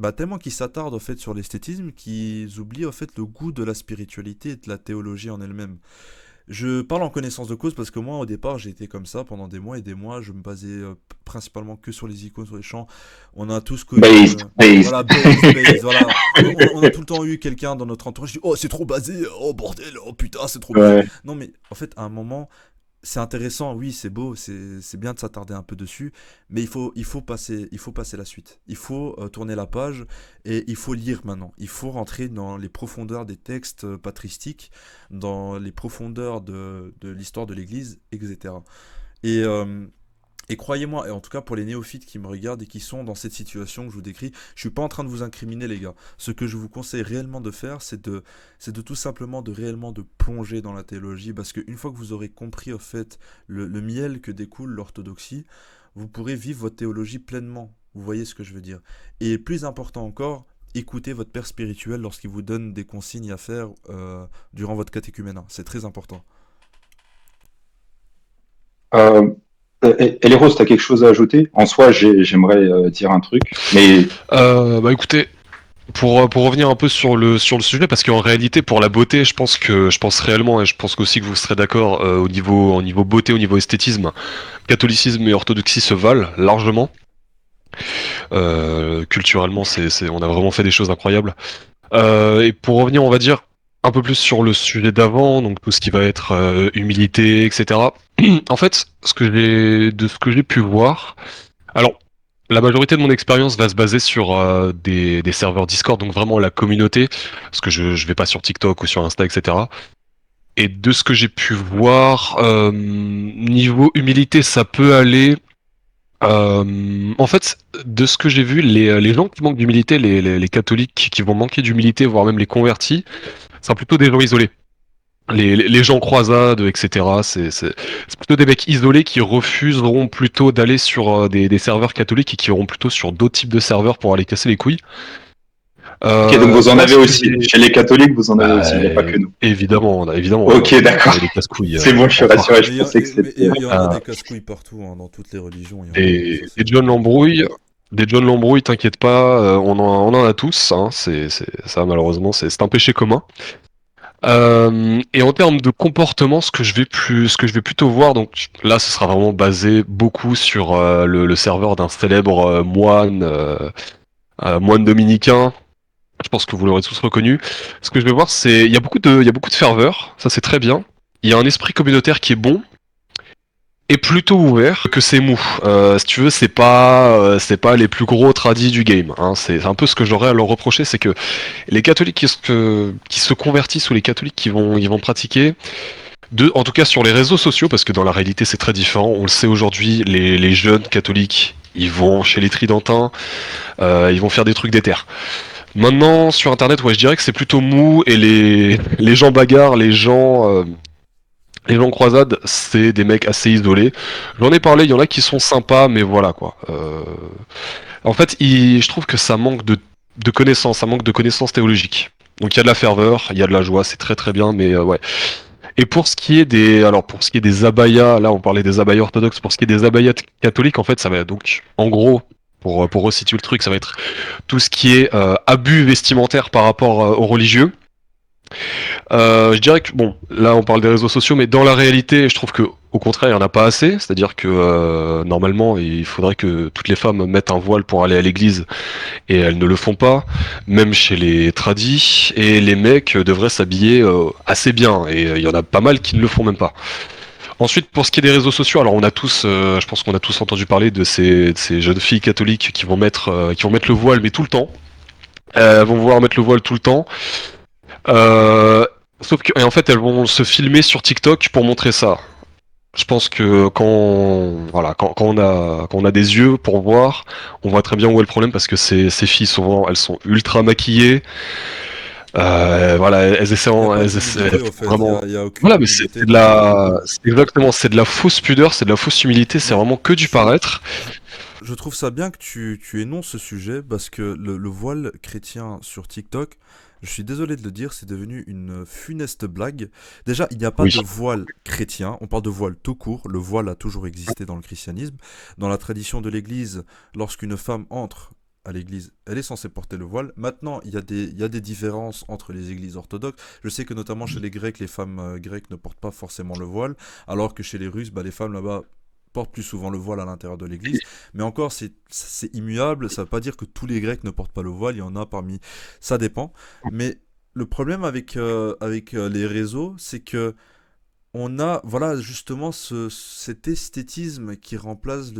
[SPEAKER 1] qu'ils s'attardent en fait sur l'esthétisme qu'ils oublient en fait le goût de la spiritualité et de la théologie en elle-même. Je parle en connaissance de cause parce que moi, au départ, j'ai été comme ça pendant des mois et des mois. Je me basais principalement que sur les icônes, sur les chants. On a tous connu.
[SPEAKER 2] Based.
[SPEAKER 1] Voilà, base, voilà. On a tout le temps eu quelqu'un dans notre entourage qui dit: Oh, c'est trop basé, oh bordel, oh putain, c'est trop basé.
[SPEAKER 2] Ouais.
[SPEAKER 1] Non, mais en fait, à un moment, c'est intéressant, oui, c'est beau, c'est bien de s'attarder un peu dessus, mais il faut passer la suite. Il faut tourner la page et il faut lire maintenant. Il faut rentrer dans les profondeurs des textes patristiques, dans les profondeurs de l'histoire de l'Église, etc. Et, euh, et croyez-moi, et en tout cas pour les néophytes qui me regardent et qui sont dans cette situation que je vous décris, je suis pas en train de vous incriminer, les gars. Ce que je vous conseille réellement de faire, c'est de tout simplement réellement de plonger dans la théologie, parce qu'une fois que vous aurez compris au fait le miel que découle l'orthodoxie, vous pourrez vivre votre théologie pleinement. Vous voyez ce que je veux dire. Et plus important encore, écoutez votre père spirituel lorsqu'il vous donne des consignes à faire durant votre catéchuménat. C'est très important.
[SPEAKER 2] Euh, Eleros, tu as quelque chose à ajouter? En soi, j'aimerais dire un truc, mais
[SPEAKER 3] Bah écoutez, pour revenir un peu sur le sujet, parce qu'en réalité, pour la beauté, je pense réellement, et je pense aussi que vous serez d'accord, au niveau beauté, au niveau esthétisme, catholicisme et orthodoxie se valent largement. Culturellement, on a vraiment fait des choses incroyables. Et pour revenir, on va dire, un peu plus sur le sujet d'avant, donc tout ce qui va être humilité, etc. En fait, de ce que j'ai pu voir, alors la majorité de mon expérience va se baser sur des serveurs Discord, donc vraiment la communauté, parce que je vais pas sur TikTok ou sur Insta, etc. Et de ce que j'ai pu voir, niveau humilité, ça peut aller. En fait, de ce que j'ai vu, les gens qui manquent d'humilité, les catholiques qui vont manquer d'humilité, voire même les convertis, sont plutôt des gens isolés. Les gens croisades, etc. C'est plutôt des mecs isolés qui refuseront plutôt d'aller sur des serveurs catholiques et qui iront plutôt sur d'autres types de serveurs pour aller casser les couilles.
[SPEAKER 2] ok, donc vous en
[SPEAKER 3] Moi,
[SPEAKER 2] avez aussi. Chez les catholiques, vous en avez aussi. Il n'y a pas que nous.
[SPEAKER 3] Évidemment, évidemment.
[SPEAKER 2] Ok, d'accord.
[SPEAKER 3] Les casse-couilles.
[SPEAKER 2] C'est bon, je suis rassuré.
[SPEAKER 1] Mais
[SPEAKER 2] Je pensais que c'était.
[SPEAKER 1] il y en a des casse-couilles partout, hein, dans toutes les religions. Il y en a, ça,
[SPEAKER 3] Des John Lambrouille, t'inquiète pas, on en a tous. Hein, ça, malheureusement, c'est un péché commun. Et en termes de comportement, ce que je vais plutôt voir, donc là, ce sera vraiment basé beaucoup sur le serveur d'un célèbre moine dominicain. Je pense que vous l'aurez tous reconnu. Ce que je vais voir, c'est il y a beaucoup de ferveur, ça c'est très bien. Il y a un esprit communautaire qui est bon et plutôt ouvert, que c'est mou. Si tu veux, c'est pas les plus gros tradis du game. Hein. C'est un peu ce que j'aurais à leur reprocher, c'est que les catholiques qui se convertissent ou les catholiques ils vont pratiquer, en tout cas sur les réseaux sociaux, parce que dans la réalité c'est très différent. On le sait aujourd'hui, les jeunes catholiques, ils vont chez les tridentins, ils vont faire des trucs d'éther. Maintenant, sur internet, ouais, je dirais que c'est plutôt mou et les gens bagarres, les gens croisades, c'est des mecs assez isolés. J'en ai parlé, il y en a qui sont sympas, mais voilà quoi. En fait, je trouve que ça manque de connaissances, ça manque de connaissances théologiques. Donc il y a de la ferveur, il y a de la joie, c'est très très bien, mais ouais. Et pour ce qui est des abayas, là on parlait des abayas orthodoxes, pour ce qui est des abayas catholiques, en fait, ça va donc, en gros, pour resituer le truc, ça va être tout ce qui est abus vestimentaire par rapport aux religieux. Je dirais que, bon, là on parle des réseaux sociaux, mais dans la réalité, je trouve que au contraire, il n'y en a pas assez. C'est-à-dire que normalement, il faudrait que toutes les femmes mettent un voile pour aller à l'église, et elles ne le font pas, même chez les tradis, et les mecs devraient s'habiller assez bien, et il y en a pas mal qui ne le font même pas. Ensuite, pour ce qui est des réseaux sociaux, alors on a tous, je pense qu'on a tous entendu parler de ces jeunes filles catholiques qui vont mettre le voile, mais tout le temps. Elles vont vouloir mettre le voile tout le temps. Euh, Sauf que, et en fait, elles vont se filmer sur TikTok pour montrer ça. Je pense que quand on a des yeux pour voir, on voit très bien où est le problème parce que ces filles souvent elles sont ultra maquillées. Voilà,
[SPEAKER 1] Il n'y a pas
[SPEAKER 3] elles essaient
[SPEAKER 1] d'humilité, au fait.
[SPEAKER 3] vraiment.
[SPEAKER 1] Il y a aucune
[SPEAKER 3] Voilà, mais
[SPEAKER 1] humilité
[SPEAKER 3] c'est de
[SPEAKER 1] dans ce qu'elles font.
[SPEAKER 3] la, c'est exactement, c'est de la fausse pudeur, c'est de la fausse humilité, c'est
[SPEAKER 1] Mais
[SPEAKER 3] vraiment que du
[SPEAKER 1] je,
[SPEAKER 3] paraître.
[SPEAKER 1] je, je trouve ça bien que tu énonces ce sujet parce que le voile chrétien sur TikTok, je suis désolé de le dire, c'est devenu une funeste blague. Déjà, il n'y a pas
[SPEAKER 3] Oui.
[SPEAKER 1] de voile chrétien, on parle de voile tout court. Le voile a toujours existé dans le christianisme. Dans la tradition de l'Église, lorsqu'une femme entre à l'Église, elle est censée porter le voile. Maintenant, il y a des différences entre les églises orthodoxes. Je sais que notamment chez les Grecs, les femmes grecques ne portent pas forcément le voile, alors que chez les Russes, bah, les femmes là-bas portent plus souvent le voile à l'intérieur de l'église. Mais encore, c'est immuable. Ça ne veut pas dire que tous les Grecs ne portent pas le voile. Il y en a parmi. Ça dépend. Mais le problème avec les réseaux, c'est que on a, voilà, justement cet esthétisme qui remplace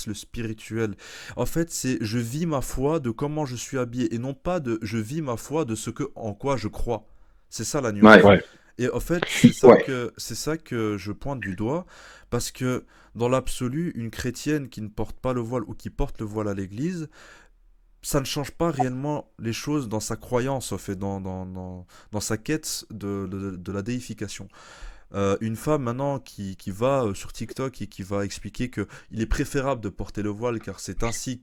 [SPEAKER 1] le spirituel. En fait, c'est je vis ma foi de comment je suis habillé et non pas de je vis ma foi de en quoi je crois. C'est ça la
[SPEAKER 2] Ouais,
[SPEAKER 1] nuance.
[SPEAKER 3] Ouais,
[SPEAKER 1] Et en fait,
[SPEAKER 2] ouais,
[SPEAKER 1] c'est ça que je pointe du doigt, parce que dans l'absolu, une chrétienne qui ne porte pas le voile ou qui porte le voile à l'église, ça ne change pas réellement les choses dans sa croyance, en fait, dans sa quête de la déification. Une femme maintenant qui va sur TikTok et qui va expliquer que il est préférable de porter le voile car c'est ainsi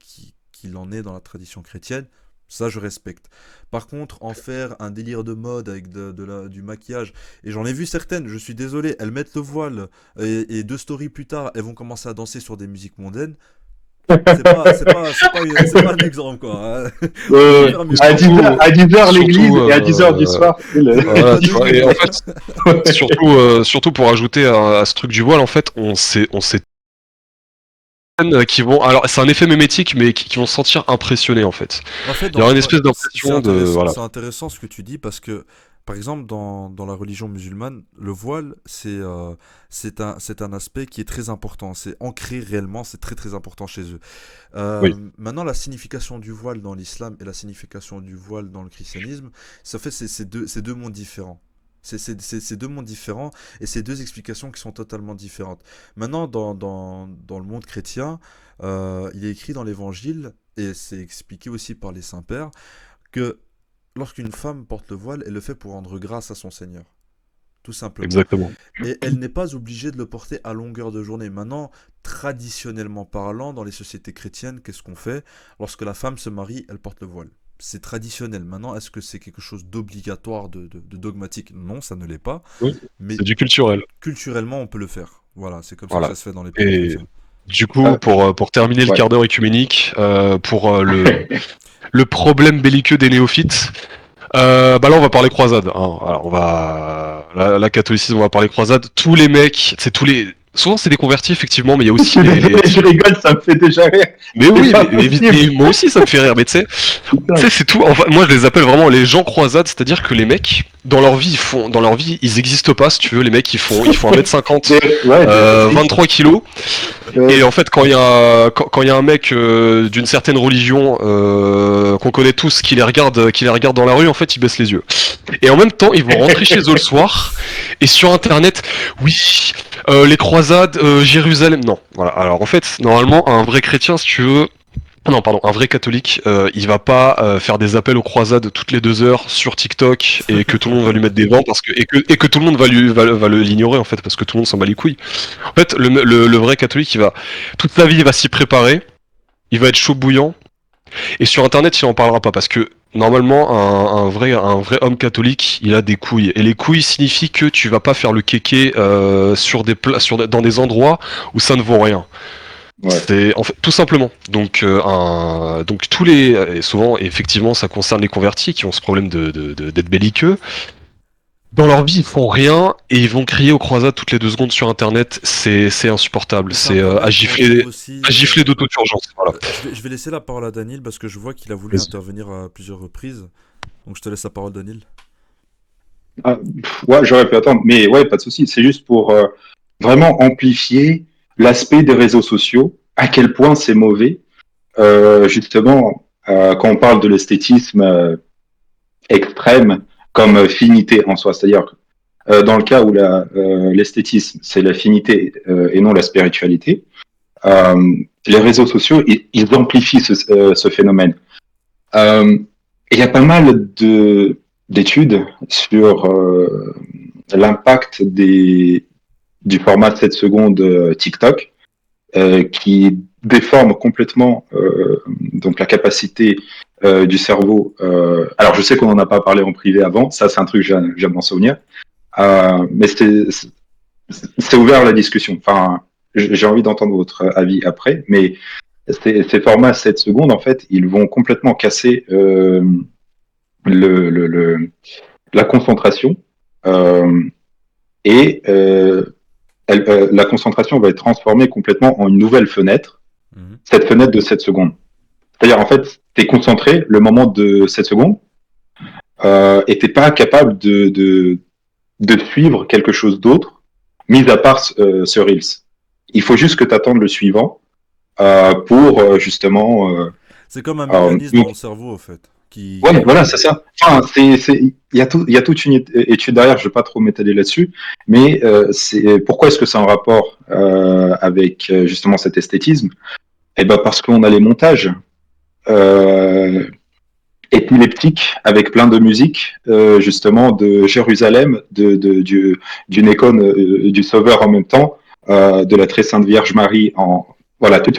[SPEAKER 1] qu'il en est dans la tradition chrétienne, ça je respecte. Par contre, en faire un délire de mode avec du maquillage, et j'en ai vu certaines, je suis désolé, elles mettent le voile et deux stories plus tard, elles vont commencer à danser sur des musiques mondaines. C'est pas un exemple quoi, hein. On peut faire mieux.
[SPEAKER 2] À 10h,
[SPEAKER 3] surtout,
[SPEAKER 2] à 10h l'église
[SPEAKER 3] surtout,
[SPEAKER 2] et à 10h du soir, c'est le...
[SPEAKER 3] voilà,
[SPEAKER 1] De
[SPEAKER 3] tu vois.
[SPEAKER 1] ouf.
[SPEAKER 3] Et en fait, surtout pour ajouter à ce truc du voile, en fait, on sait qui vont, alors c'est un effet mémétique, mais qui vont se sentir impressionnés en fait.
[SPEAKER 1] En fait,
[SPEAKER 3] Il y aura une
[SPEAKER 1] ouais,
[SPEAKER 3] espèce d'impression de, voilà.
[SPEAKER 1] c'est intéressant ce que tu dis parce que, par exemple, dans la religion musulmane, le voile, c'est un aspect qui est très important. C'est ancré réellement, c'est très très important chez eux.
[SPEAKER 3] Oui,
[SPEAKER 1] Maintenant, la signification du voile dans l'islam et la signification du voile dans le christianisme, ça fait c'est deux mondes différents. C'est deux mondes différents et c'est deux explications qui sont totalement différentes. Maintenant, dans le monde chrétien, il est écrit dans l'évangile, et c'est expliqué aussi par les saints-pères, que lorsqu'une femme porte le voile, elle le fait pour rendre grâce à son Seigneur, tout simplement.
[SPEAKER 3] exactement.
[SPEAKER 1] Et elle n'est pas obligée de le porter à longueur de journée. Maintenant, traditionnellement parlant, dans les sociétés chrétiennes, qu'est-ce qu'on fait? Lorsque la femme se marie, elle porte le voile. C'est traditionnel. Maintenant, est-ce que c'est quelque chose d'obligatoire, de dogmatique? Non, ça ne l'est pas.
[SPEAKER 3] Oui,
[SPEAKER 1] Mais
[SPEAKER 3] c'est du culturel.
[SPEAKER 1] culturellement, on peut le faire. Voilà, c'est comme ça que
[SPEAKER 3] Voilà.
[SPEAKER 1] ça se fait dans les pays
[SPEAKER 3] Et
[SPEAKER 1] chrétiens.
[SPEAKER 3] du coup,
[SPEAKER 2] Ah,
[SPEAKER 3] pour terminer le
[SPEAKER 2] ouais.
[SPEAKER 3] quart d'heure écuménique, pour le problème belliqueux des néophytes, bah là on va parler croisade. Hein. Alors la catholicisme, on va parler croisade. Tous les mecs, c'est tous les. Souvent c'est des convertis effectivement, mais il y a
[SPEAKER 2] Je
[SPEAKER 3] aussi
[SPEAKER 2] suis désolé, je rigole, ça me fait déjà rire.
[SPEAKER 3] Mais
[SPEAKER 2] C'est
[SPEAKER 3] oui,
[SPEAKER 2] pas
[SPEAKER 3] mais
[SPEAKER 2] possible.
[SPEAKER 3] moi aussi ça me fait rire. Mais tu sais,
[SPEAKER 2] Putain.
[SPEAKER 3] c'est tout. Enfin, moi je les appelle vraiment les gens croisades, c'est-à-dire que les mecs dans leur vie ils existent pas. Si tu veux, les mecs ils font 1m50,
[SPEAKER 2] Ouais,
[SPEAKER 3] 23 kilos. Et
[SPEAKER 2] ouais.
[SPEAKER 3] en fait, quand il y a un mec d'une certaine religion qu'on connaît tous qui les regarde dans la rue, en fait, ils baissent les yeux. Et en même temps, ils vont rentrer chez eux le soir et sur Internet, oui, les croisades, Jérusalem, non. Voilà. Alors en fait, normalement, un vrai chrétien, si tu veux. Non, pardon, un vrai catholique, il va pas faire des appels aux croisades toutes les 2 heures sur TikTok et que tout le monde va lui mettre des vents parce que et que tout le monde va l'ignorer en fait parce que tout le monde s'en bat les couilles. En fait, le vrai catholique, il va toute sa vie, il va s'y préparer, il va être chaud bouillant et sur Internet, il en parlera pas parce que normalement, un vrai homme catholique, il a des couilles et les couilles signifient que tu vas pas faire le kéké sur dans des endroits où ça ne vaut rien.
[SPEAKER 2] Ouais.
[SPEAKER 3] C'est en fait tout simplement. Donc tous les et souvent effectivement ça concerne les convertis qui ont ce problème d'être belliqueux. Dans leur vie, ils font rien et ils vont crier aux croisades toutes les 2 secondes sur Internet. C'est insupportable.
[SPEAKER 1] Mais c'est un
[SPEAKER 3] C'est
[SPEAKER 1] problème qu'on retrouve aussi.
[SPEAKER 3] à gifler d'auto-urgence. Voilà.
[SPEAKER 1] Je vais laisser la parole à Daniel parce que je vois qu'il a voulu
[SPEAKER 3] Vas-y.
[SPEAKER 1] intervenir à plusieurs reprises. Donc je te laisse la parole, Daniel.
[SPEAKER 2] Ouais, j'aurais pu attendre, mais ouais, pas de souci. C'est juste pour vraiment amplifier l'aspect des réseaux sociaux, à quel point c'est mauvais. Justement, quand on parle de l'esthétisme extrême comme finité en soi, c'est-à-dire dans le cas où l'esthétisme, c'est la finité et non la spiritualité, les réseaux sociaux, ils amplifient ce phénomène. Il y a pas mal d'études sur l'impact du format 7 secondes TikTok qui déforme complètement donc la capacité du cerveau. Alors je sais qu'on n'en a pas parlé en privé avant, ça c'est un truc que j'aime m'en souvenir, mais c'est ouvert à la discussion. Enfin, j'ai envie d'entendre votre avis après, mais ces formats 7 secondes, en fait, ils vont complètement casser le, le, le, la concentration euh, et la concentration va être transformée complètement en une nouvelle fenêtre,
[SPEAKER 1] Mhm.
[SPEAKER 2] cette fenêtre de 7 secondes. C'est-à-dire, en fait, tu es concentré le moment de 7 secondes et tu n'es pas capable de suivre quelque chose d'autre, mis à part ce Reels. Il faut juste que tu attendes le suivant pour justement...
[SPEAKER 1] C'est comme un mécanisme dans
[SPEAKER 2] donc,
[SPEAKER 1] le cerveau, en fait.
[SPEAKER 2] ouais, voilà, c'est ça. Enfin, il y a toute une étude derrière, je ne vais pas trop m'étaler là-dessus, mais pourquoi est-ce que c'est en rapport avec justement cet esthétisme? Eh ben parce qu'on a les montages euh, épileptiques avec plein de musique, justement de Jérusalem, d'une icône du Sauveur en même temps, de la très sainte Vierge Marie en voilà tout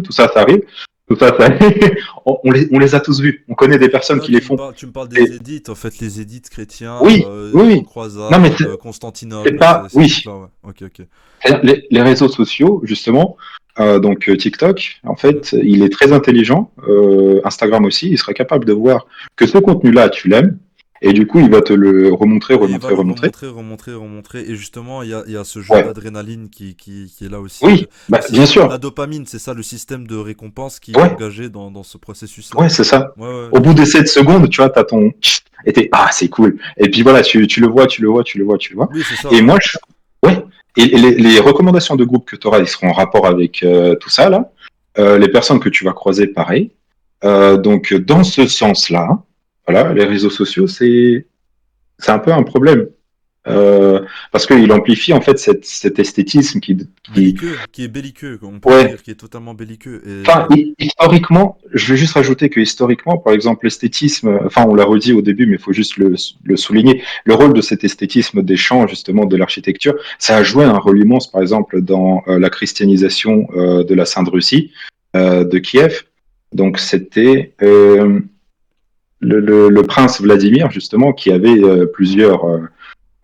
[SPEAKER 2] ça, ça arrive. Tout ça, on les a tous vus. On connaît des personnes
[SPEAKER 1] Non,
[SPEAKER 2] qui les font.
[SPEAKER 1] tu me parles
[SPEAKER 2] Et,
[SPEAKER 1] des édits, en fait, les édits chrétiens,
[SPEAKER 2] oui, oui, oui. Non, mais
[SPEAKER 1] croisade,
[SPEAKER 2] c'est
[SPEAKER 1] Constantinople,
[SPEAKER 2] pas.
[SPEAKER 1] ces
[SPEAKER 2] Oui.
[SPEAKER 1] trucs-là, ouais. Ok, ok.
[SPEAKER 2] Les réseaux sociaux, justement, donc TikTok, en
[SPEAKER 1] Mhm.
[SPEAKER 2] fait, il est très intelligent. Instagram aussi, il sera capable de voir que ce contenu-là, tu l'aimes, et du coup, il va te le remontrer,
[SPEAKER 1] Et il va
[SPEAKER 2] remontrer,
[SPEAKER 1] le
[SPEAKER 2] remontrer.
[SPEAKER 1] remontrer, remontrer, remontrer. Et justement, il y a ce jeu
[SPEAKER 2] Ouais.
[SPEAKER 1] d'adrénaline qui est là aussi.
[SPEAKER 2] Oui, bah, bien
[SPEAKER 1] La
[SPEAKER 2] sûr.
[SPEAKER 1] dopamine, c'est ça, le système de récompense qui est
[SPEAKER 2] Ouais,
[SPEAKER 1] engagé dans ce processus-là.
[SPEAKER 2] ouais, c'est ça.
[SPEAKER 1] Ouais, ouais,
[SPEAKER 2] Au bout de 7 secondes, tu vois, t'as ton et t'es ah c'est cool. Et puis voilà, tu le vois, tu le vois, tu le vois, tu le vois.
[SPEAKER 1] oui, c'est ça,
[SPEAKER 2] Et
[SPEAKER 1] ouais.
[SPEAKER 2] moi, ouais. Et les recommandations de groupe que tu auras, ils seront en rapport avec tout ça là. Les personnes que tu vas croiser, pareil. Donc dans ce sens-là, voilà, les réseaux sociaux, c'est un peu un problème. Parce qu'il amplifie en fait cet esthétisme qui
[SPEAKER 1] Belliqueux, qui est belliqueux, on pourrait
[SPEAKER 2] ouais.
[SPEAKER 1] dire, qui est totalement belliqueux.
[SPEAKER 2] Enfin, historiquement, je vais juste rajouter que historiquement, par exemple, l'esthétisme, enfin, on l'a redit au début, mais il faut juste le souligner, le rôle de cet esthétisme des champs, justement, de l'architecture, ça a joué un rôle immense, par exemple, dans la christianisation de la Sainte Russie, de Kiev. Donc, c'était le prince Vladimir, justement, qui avait plusieurs,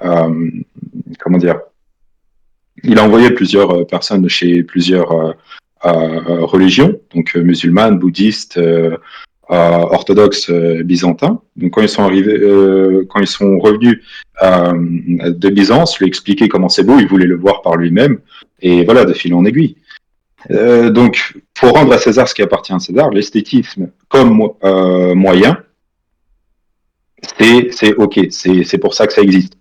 [SPEAKER 2] euh, comment dire, il a envoyé plusieurs personnes chez plusieurs religions, donc musulmanes, bouddhistes, orthodoxes, byzantins. Donc quand ils sont arrivés, quand ils sont revenus de Byzance, lui expliquer comment c'est beau, il voulait le voir par lui-même, et voilà, de fil en aiguille. Donc, faut rendre à César ce qui appartient à César. L'esthétisme comme moyen, c'est ok, c'est pour ça que ça existe.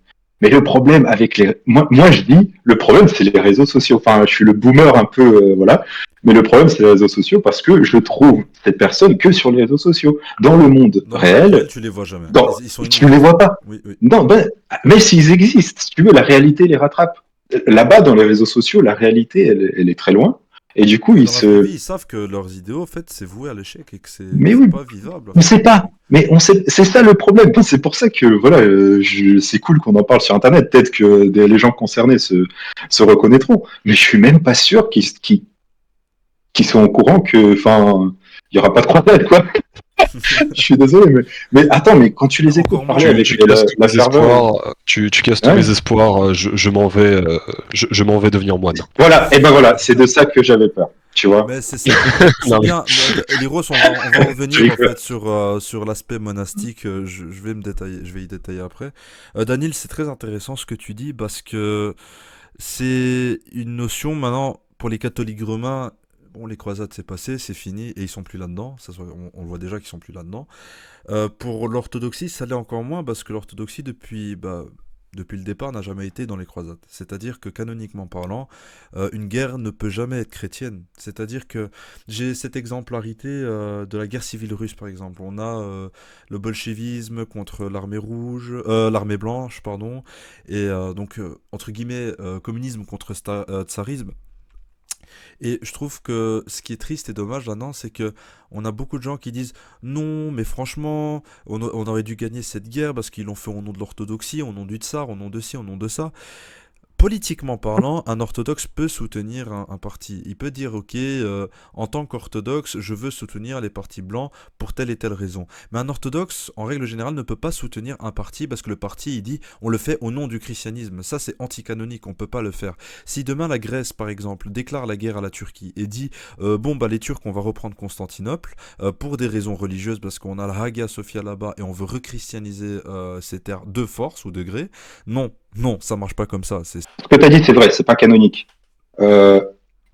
[SPEAKER 2] Mais le problème avec moi je dis, le problème c'est les réseaux sociaux. Enfin, je suis le boomer un peu, voilà. Mais le problème c'est les réseaux sociaux parce que je trouve cette personne que sur les réseaux sociaux. Dans le monde
[SPEAKER 1] Dans le monde réel,
[SPEAKER 2] réel,
[SPEAKER 1] tu les vois jamais. Ils sont
[SPEAKER 2] tu ne les vois
[SPEAKER 1] inexistants.
[SPEAKER 2] pas.
[SPEAKER 1] Oui, oui.
[SPEAKER 2] Non, ben, même s'ils existent, si tu veux, la réalité les rattrape. Là-bas, dans les réseaux sociaux, la réalité, elle est très loin. Et du coup,
[SPEAKER 1] Mais dans la vraie vie, ils savent que leurs idéaux, en fait, c'est voué à l'échec et que
[SPEAKER 2] mais
[SPEAKER 1] c'est
[SPEAKER 2] oui,
[SPEAKER 1] pas vivable, en
[SPEAKER 2] on
[SPEAKER 1] fait.
[SPEAKER 2] sait pas. Mais on sait, c'est ça le problème. C'est pour ça que voilà, c'est cool qu'on en parle sur Internet. Peut-être que les gens concernés se reconnaîtront. Mais je suis même pas sûr qu'ils sont au courant que, enfin, il y aura pas de croisade, quoi. Je suis désolé, mais attends, mais quand tu les écoutes
[SPEAKER 1] Encore
[SPEAKER 2] parler
[SPEAKER 1] moins,
[SPEAKER 2] avec
[SPEAKER 3] Tu casses tous
[SPEAKER 2] la
[SPEAKER 3] mes
[SPEAKER 2] ferveur.
[SPEAKER 3] espoirs, tu casses tous
[SPEAKER 2] Ouais.
[SPEAKER 3] mes espoirs, je m'en vais, je m'en vais devenir moine.
[SPEAKER 2] Voilà, et ben voilà, c'est de ça que j'avais peur. Tu vois?
[SPEAKER 1] Mais c'est ça. C'est
[SPEAKER 3] Non, mais-
[SPEAKER 1] bien. Eliros, on va
[SPEAKER 2] Je
[SPEAKER 1] revenir en
[SPEAKER 2] rigole.
[SPEAKER 1] fait sur l'aspect monastique. Je vais me détailler, je vais y détailler après. Daniel, c'est très intéressant ce que tu dis parce que c'est une notion maintenant pour les catholiques romains. Bon, les croisades c'est passé, c'est fini et ils sont plus là-dedans. On le voit déjà qu'ils sont plus là-dedans. Pour l'orthodoxie, ça l'est encore moins parce que l'orthodoxie depuis le départ n'a jamais été dans les croisades. C'est-à-dire que canoniquement parlant, une guerre ne peut jamais être chrétienne. C'est-à-dire que j'ai cette exemplarité de la guerre civile russe par exemple. On a le bolchevisme contre l'armée rouge, l'armée blanche, pardon, et donc entre guillemets communisme contre tsarisme. Et je trouve que ce qui est triste et dommage là-dedans, c'est que on a beaucoup de gens qui disent non, mais franchement, on aurait dû gagner cette guerre parce qu'ils l'ont fait au nom de l'orthodoxie, au nom du tsar, au nom de ci, au nom de ça. Politiquement parlant, un orthodoxe peut soutenir un parti. Il peut dire, ok, en tant qu'orthodoxe, je veux soutenir les partis blancs pour telle et telle raison. Mais un orthodoxe, en règle générale, ne peut pas soutenir un parti parce que le parti, il dit, on le fait au nom du christianisme. Ça, c'est anticanonique, on peut pas le faire. Si demain la Grèce, par exemple, déclare la guerre à la Turquie et dit, bon, bah les Turcs, on va reprendre Constantinople pour des raisons religieuses parce qu'on a la Hagia Sophia là-bas et on veut rechristianiser ces terres de force ou de gré, non, non, ça marche pas comme ça. C'est
[SPEAKER 2] Ce que tu as dit, c'est vrai, c'est pas canonique. Euh,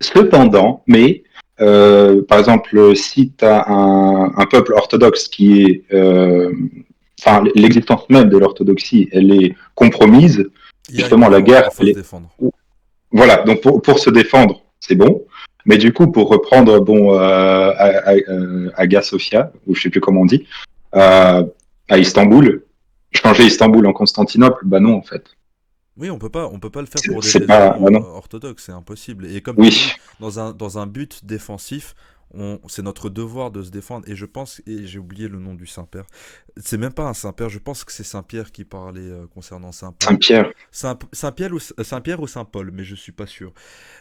[SPEAKER 2] cependant, mais par exemple, si tu as un peuple orthodoxe qui est, enfin, l'existence même de l'orthodoxie, elle est compromise.
[SPEAKER 1] il y a une
[SPEAKER 2] Justement, la
[SPEAKER 1] guerre,
[SPEAKER 2] guerre,
[SPEAKER 1] il faut se défendre.
[SPEAKER 2] voilà. Donc pour se défendre, c'est bon. Mais du coup, pour reprendre, bon, Hagia Sophia, ou je sais plus comment on dit, à Istanbul, changer Istanbul en Constantinople, bah non, en fait.
[SPEAKER 1] Oui, on peut pas le faire pour des
[SPEAKER 2] C'est pas,
[SPEAKER 1] raisons
[SPEAKER 2] bah non.
[SPEAKER 1] orthodoxes, c'est impossible. Et comme tu dis,
[SPEAKER 2] Oui,
[SPEAKER 1] dans un but défensif, c'est notre devoir de se défendre. Et je pense, et j'ai oublié le nom du Saint-Père, c'est même pas un Saint-Père, je pense que c'est Saint-Pierre qui parlait concernant Saint-Paul.
[SPEAKER 2] Saint-Pierre.
[SPEAKER 1] Saint-Pierre ou Saint-Paul, mais je suis pas sûr.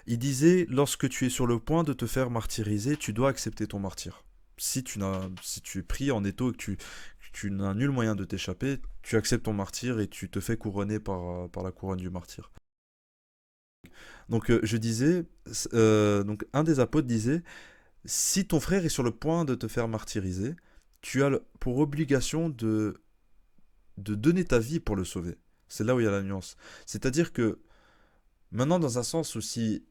[SPEAKER 1] Il disait, lorsque tu es sur le point de te faire martyriser, tu dois accepter ton martyre. Si tu es pris en étau et que tu n'as nul moyen de t'échapper, tu acceptes ton martyre et tu te fais couronner par la couronne du martyr. Donc je disais, donc un des apôtres disait, si ton frère est sur le point de te faire martyriser, tu as pour obligation de donner ta vie pour le sauver. C'est là où il y a la nuance. C'est-à-dire que maintenant, dans un sens où si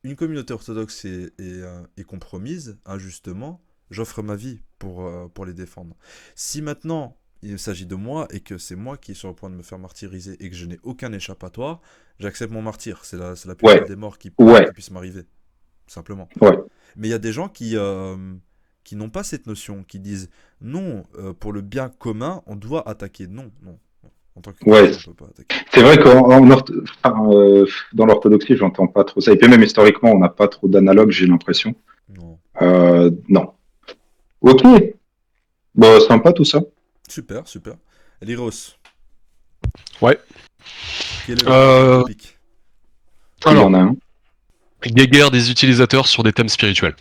[SPEAKER 1] une communauté orthodoxe est compromise injustement, j'offre ma vie pour les défendre. Si maintenant il s'agit de moi et que c'est moi qui est sur le point de me faire martyriser et que je n'ai aucun échappatoire, j'accepte mon martyre. C'est la plus belle
[SPEAKER 2] Ouais,
[SPEAKER 1] des morts
[SPEAKER 2] ouais,
[SPEAKER 1] qui puisse m'arriver, simplement.
[SPEAKER 2] ouais.
[SPEAKER 1] Mais il y a des gens qui n'ont pas cette notion, qui disent non, pour le bien commun, on doit attaquer. Non, non, non. En tant que
[SPEAKER 2] Ouais.
[SPEAKER 1] chrétien, on ne peut pas attaquer.
[SPEAKER 2] C'est vrai enfin, dans l'orthodoxie, j'entends pas trop ça. Et puis même historiquement, on n'a pas trop d'analogues, j'ai l'impression.
[SPEAKER 1] Non.
[SPEAKER 2] Non. Ok. Bon, sympa tout ça.
[SPEAKER 1] Super, super. Liros,
[SPEAKER 3] Ouais.
[SPEAKER 1] quel est le
[SPEAKER 3] Euh,
[SPEAKER 1] topic?
[SPEAKER 2] Il y
[SPEAKER 3] alors,
[SPEAKER 2] en a un.
[SPEAKER 3] guéguerre des utilisateurs sur des thèmes spirituels.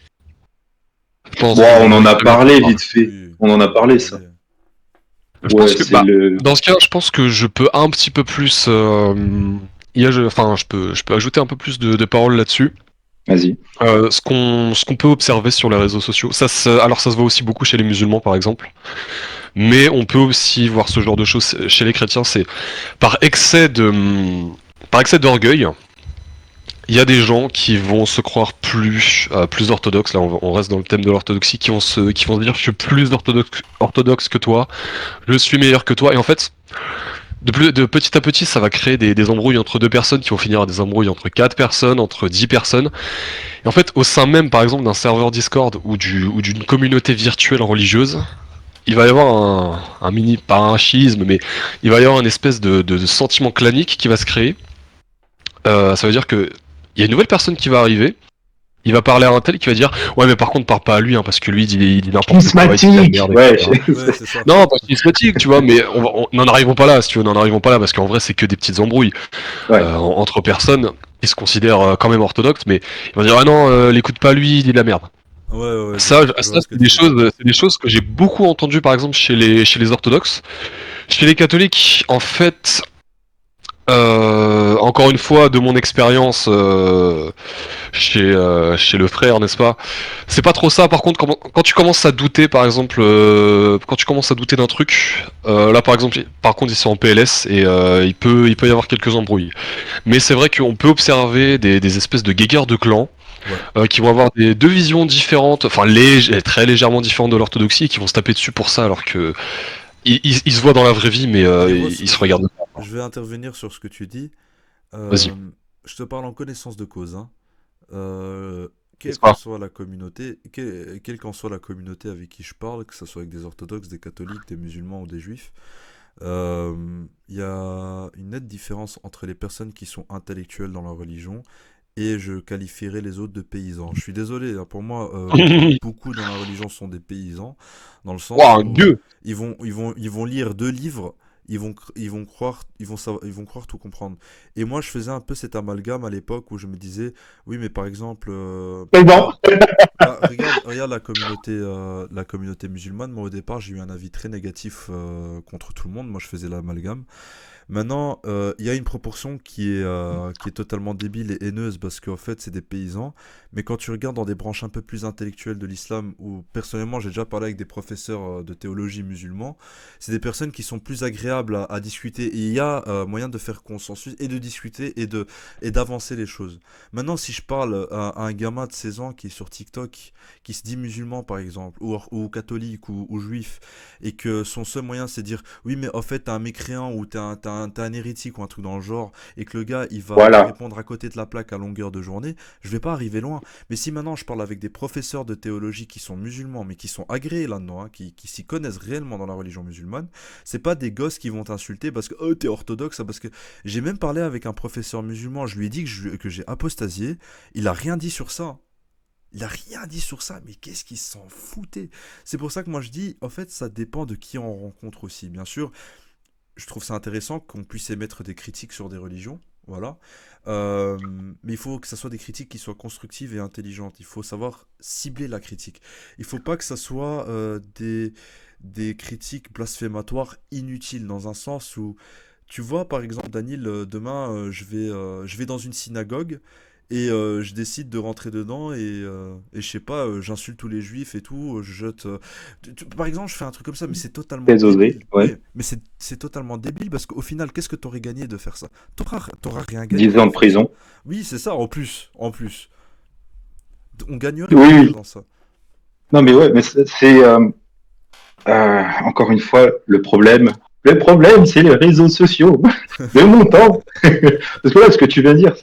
[SPEAKER 3] Je pense
[SPEAKER 2] Bon,
[SPEAKER 3] que
[SPEAKER 2] on en a parlé
[SPEAKER 3] Ah,
[SPEAKER 2] vite fait.
[SPEAKER 1] Oui,
[SPEAKER 2] On en a parlé, ça.
[SPEAKER 3] je
[SPEAKER 2] Ouais,
[SPEAKER 3] pense que,
[SPEAKER 2] c'est
[SPEAKER 3] bah,
[SPEAKER 2] le.
[SPEAKER 3] dans ce cas, je pense que je peux un petit peu plus. Enfin, je peux ajouter un peu plus de paroles là-dessus.
[SPEAKER 2] Vas-y.
[SPEAKER 3] Ce qu'on peut observer sur les réseaux sociaux, alors ça se voit aussi beaucoup chez les musulmans par exemple, mais on peut aussi voir ce genre de choses chez les chrétiens, c'est par par excès d'orgueil, il y a des gens qui vont se croire plus orthodoxes, là on reste dans le thème de l'orthodoxie, qui vont se dire je suis plus orthodoxe que toi, je suis meilleur que toi, et en fait, de petit à petit, ça va créer des embrouilles entre deux personnes qui vont finir à des embrouilles entre 4 personnes, entre 10 personnes. Et en fait, au sein même, par exemple, d'un serveur Discord ou d'une communauté virtuelle religieuse, il va y avoir un mini, pas un schisme, mais il va y avoir une espèce de sentiment clanique qui va se créer. Ça veut dire que il y a une nouvelle personne qui va arriver. Il va parler à un tel qui va dire ouais mais par contre parle pas à lui hein, parce que lui il dit n'importe quoi, il dit de la merde,
[SPEAKER 2] Ouais,
[SPEAKER 3] etc.
[SPEAKER 1] Ouais, c'est ça.
[SPEAKER 3] Non, pas charismatique, tu vois, mais n'en arrivons pas là, si tu veux, n'en arrivons pas là, parce qu'en vrai, c'est que des petites embrouilles
[SPEAKER 2] ouais.
[SPEAKER 3] entre personnes qui se considèrent quand même orthodoxes, mais ils vont dire, ah non, l'écoute pas lui, il dit de la merde.
[SPEAKER 1] Ouais, ouais, ouais,
[SPEAKER 3] Ça,
[SPEAKER 1] je vois ce que
[SPEAKER 3] c'est
[SPEAKER 1] tu veux dire.
[SPEAKER 3] des choses que j'ai beaucoup entendues, par exemple, chez les orthodoxes. Chez les catholiques, en fait, encore une fois, de mon expérience chez le frère, n'est-ce pas? C'est pas trop ça. Par contre, quand tu commences à douter, par exemple, quand tu commences à douter d'un truc, là, par exemple, par contre, ils sont en PLS et il peut y avoir quelques embrouilles. Mais c'est vrai qu'on peut observer des espèces de guéguerres de clans
[SPEAKER 1] Ouais.
[SPEAKER 3] qui vont avoir deux visions différentes, enfin très légèrement différentes de l'orthodoxie, et qui vont se taper dessus pour ça, alors que ils se voient dans la vraie vie, mais
[SPEAKER 1] Liros,
[SPEAKER 3] ils se regardent pas.
[SPEAKER 1] je vais intervenir sur ce que tu dis.
[SPEAKER 3] Vas-y.
[SPEAKER 1] Je te parle en connaissance de cause, hein. Quelle
[SPEAKER 3] N'est-ce
[SPEAKER 1] qu'en
[SPEAKER 3] pas?
[SPEAKER 1] soit la communauté, quelle qu'en soit la communauté avec qui je parle, que ce soit avec des orthodoxes, des catholiques, des musulmans ou des juifs, il y a une nette différence entre les personnes qui sont intellectuelles dans leur religion et je qualifierais les autres de paysans. Je suis désolé, hein, pour moi, beaucoup dans la religion sont des paysans, dans le sens
[SPEAKER 3] Waouh, un
[SPEAKER 1] où
[SPEAKER 3] dieu!
[SPEAKER 1] ils vont lire deux livres, ils vont croire tout comprendre. Et moi, je faisais un peu cet amalgame à l'époque où je me disais, oui, mais par exemple,
[SPEAKER 2] Mais bon.
[SPEAKER 1] regarde, regarde la communauté musulmane. Moi, au départ, j'ai eu un avis très négatif contre tout le monde. Moi, je faisais l'amalgame. Maintenant, il y a une proportion qui est totalement débile et haineuse parce qu'en fait, c'est des paysans. Mais quand tu regardes dans des branches un peu plus intellectuelles de l'islam, où personnellement, j'ai déjà parlé avec des professeurs de théologie musulmans, c'est des personnes qui sont plus agréables à discuter. Et il y a moyen de faire consensus et de discuter et d'avancer les choses. Maintenant, si je parle à un gamin de 16 ans qui est sur TikTok, qui se dit musulman par exemple, ou catholique ou juif, et que son seul moyen c'est de dire oui, mais en fait, t'es un mécréant ou t'es un hérétique ou un truc dans le genre, et que le gars il va te
[SPEAKER 2] Voilà.
[SPEAKER 1] répondre à côté de la plaque à longueur de journée, je vais pas arriver loin. Mais si maintenant je parle avec des professeurs de théologie qui sont musulmans, mais qui sont agréés là-dedans, hein, qui s'y connaissent réellement dans la religion musulmane, c'est pas des gosses qui vont t'insulter parce que oh, t'es orthodoxe, parce que j'ai même parlé avec un professeur musulman, je lui ai dit que j'ai apostasié, il a rien dit sur ça. Il a rien dit sur ça, mais qu'est-ce qu'il s'en foutait? C'est pour ça que moi je dis, en fait, ça dépend de qui on rencontre aussi. Bien sûr, je trouve ça intéressant qu'on puisse émettre des critiques sur des religions, voilà. Euh, mais il faut que ça soit des critiques qui soient constructives et intelligentes. Il faut savoir cibler la critique. Il faut pas que ça soit des critiques blasphématoires inutiles, dans un sens où, tu vois, par exemple, Daniel, demain, je vais dans une synagogue et je décide de rentrer dedans et je sais pas, j'insulte tous les juifs et tout, je jette. Par exemple, je fais un truc comme ça, mais c'est totalement
[SPEAKER 2] Très osé.
[SPEAKER 1] débile.
[SPEAKER 2] Ouais.
[SPEAKER 1] Ouais, mais c'est totalement débile parce qu'au final, qu'est-ce que t'aurais gagné de faire ça? T'auras rien gagné
[SPEAKER 2] 10
[SPEAKER 1] à
[SPEAKER 2] ans de
[SPEAKER 1] faire ça.
[SPEAKER 2] prison.
[SPEAKER 1] Oui, c'est ça, en plus, en plus. On gagne
[SPEAKER 2] Oui,
[SPEAKER 1] rien en
[SPEAKER 2] oui.
[SPEAKER 1] faisant ça.
[SPEAKER 2] Non, mais ouais, mais encore une fois le problème. Le problème, c'est les réseaux sociaux. De mon temps. Parce que là, ce que tu viens de dire,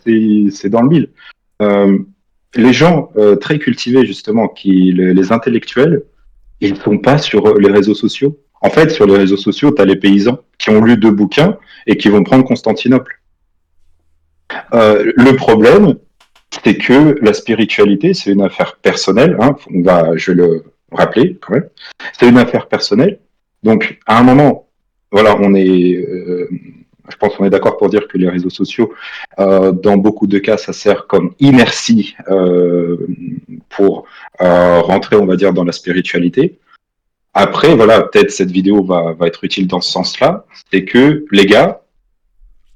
[SPEAKER 2] c'est dans le mille. Euh, les gens très cultivés, justement, les intellectuels, ils ne sont pas sur les réseaux sociaux. En fait, sur les réseaux sociaux, tu as les paysans qui ont lu deux bouquins et qui vont prendre Constantinople. Le problème, c'est que la spiritualité, c'est une affaire personnelle. Hein, je vais le rappeler quand même. C'est une affaire personnelle. Donc, à un moment, voilà, je pense qu'on est d'accord pour dire que les réseaux sociaux, dans beaucoup de cas, ça sert comme inertie pour rentrer, on va dire, dans la spiritualité. Après, voilà, peut-être cette vidéo va être utile dans ce sens-là. C'est que les gars,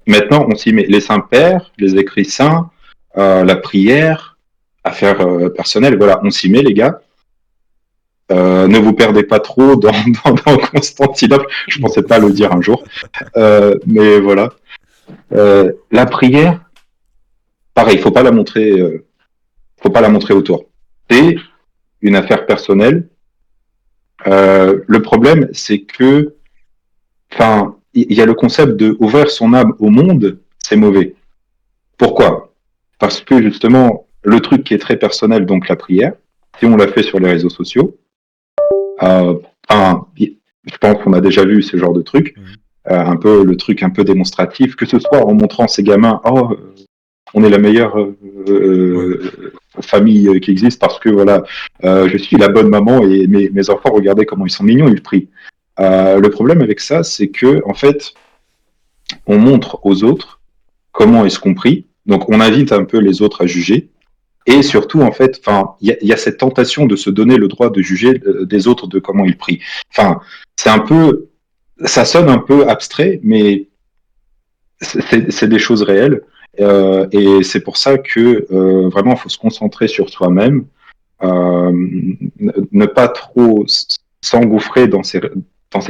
[SPEAKER 2] maintenant, on s'y met. Les saints pères, les écrits saints, la prière, affaires personnelles, voilà, on s'y met, les gars. Ne vous perdez pas trop dans Constantinople. Je pensais pas le dire un jour, mais voilà. La prière, pareil, faut pas la montrer autour. C'est une affaire personnelle. Le problème, c'est que, enfin, il y a le concept de ouvrir son âme au monde, c'est mauvais. Pourquoi? Parce que justement, le truc qui est très personnel, donc la prière, si on l'a fait sur les réseaux sociaux, je pense qu'on a déjà vu ce genre de truc,
[SPEAKER 1] Mhm.
[SPEAKER 2] un peu le truc un peu démonstratif, que ce soit en montrant ces gamins, oh, on est la meilleure
[SPEAKER 1] Ouais.
[SPEAKER 2] famille qui existe parce que voilà, je suis la bonne maman et mes enfants, regardez comment ils sont mignons, ils prient. Le problème avec ça, c'est que en fait, on montre aux autres comment est-ce qu'on prie, donc on invite un peu les autres à juger, Et surtout, en fait, enfin, il y a cette tentation de se donner le droit de juger des autres de comment ils prient. Enfin, c'est un peu, ça sonne un peu abstrait, mais c'est des choses réelles. Et c'est pour ça que vraiment, il faut se concentrer sur soi-même, ne pas trop s'engouffrer dans cette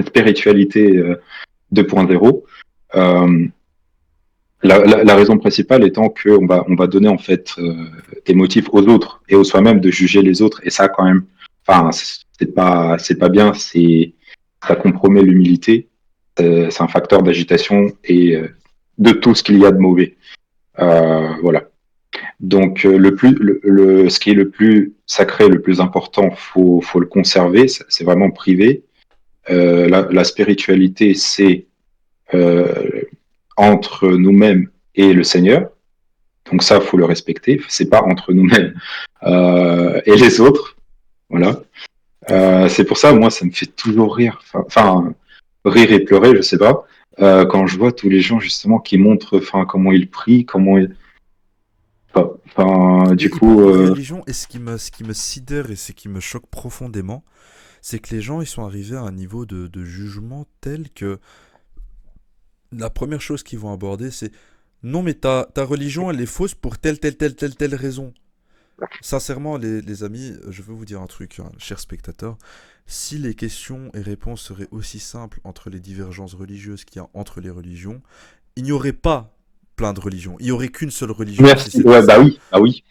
[SPEAKER 2] spiritualité 2.0. La raison principale étant on va donner en fait des motifs aux autres et aux soi-même de juger les autres, et ça quand même, enfin c'est pas bien, ça compromet l'humilité, c'est un facteur d'agitation et de tout ce qu'il y a de mauvais. Voilà. Donc ce qui est le plus sacré, le plus important, faut le conserver, c'est vraiment privé. La spiritualité, c'est entre nous-mêmes et le Seigneur. Donc ça, faut le respecter. C'est pas entre nous-mêmes et les autres. Voilà. C'est pour ça, moi, ça me fait toujours rire. Enfin, rire et pleurer, je sais pas. Quand je vois tous les gens justement qui montrent, enfin, comment ils prient, comment ils. Enfin, du
[SPEAKER 1] Et
[SPEAKER 2] coup.
[SPEAKER 1] parmi les religions, et ce qui me sidère et ce qui me choque profondément, c'est que les gens ils sont arrivés à un niveau de jugement tel que la première chose qu'ils vont aborder, c'est non, mais ta religion, elle est fausse pour telle raison. Sincèrement, les amis, je veux vous dire un truc, hein, chers spectateurs. Si les questions et réponses seraient aussi simples entre les divergences religieuses qu'il y a entre les religions, il n'y aurait pas plein de religions. Il n'y aurait qu'une seule religion. Si
[SPEAKER 2] Merci.
[SPEAKER 1] c'était
[SPEAKER 2] Ouais,
[SPEAKER 1] ça,
[SPEAKER 2] bah oui.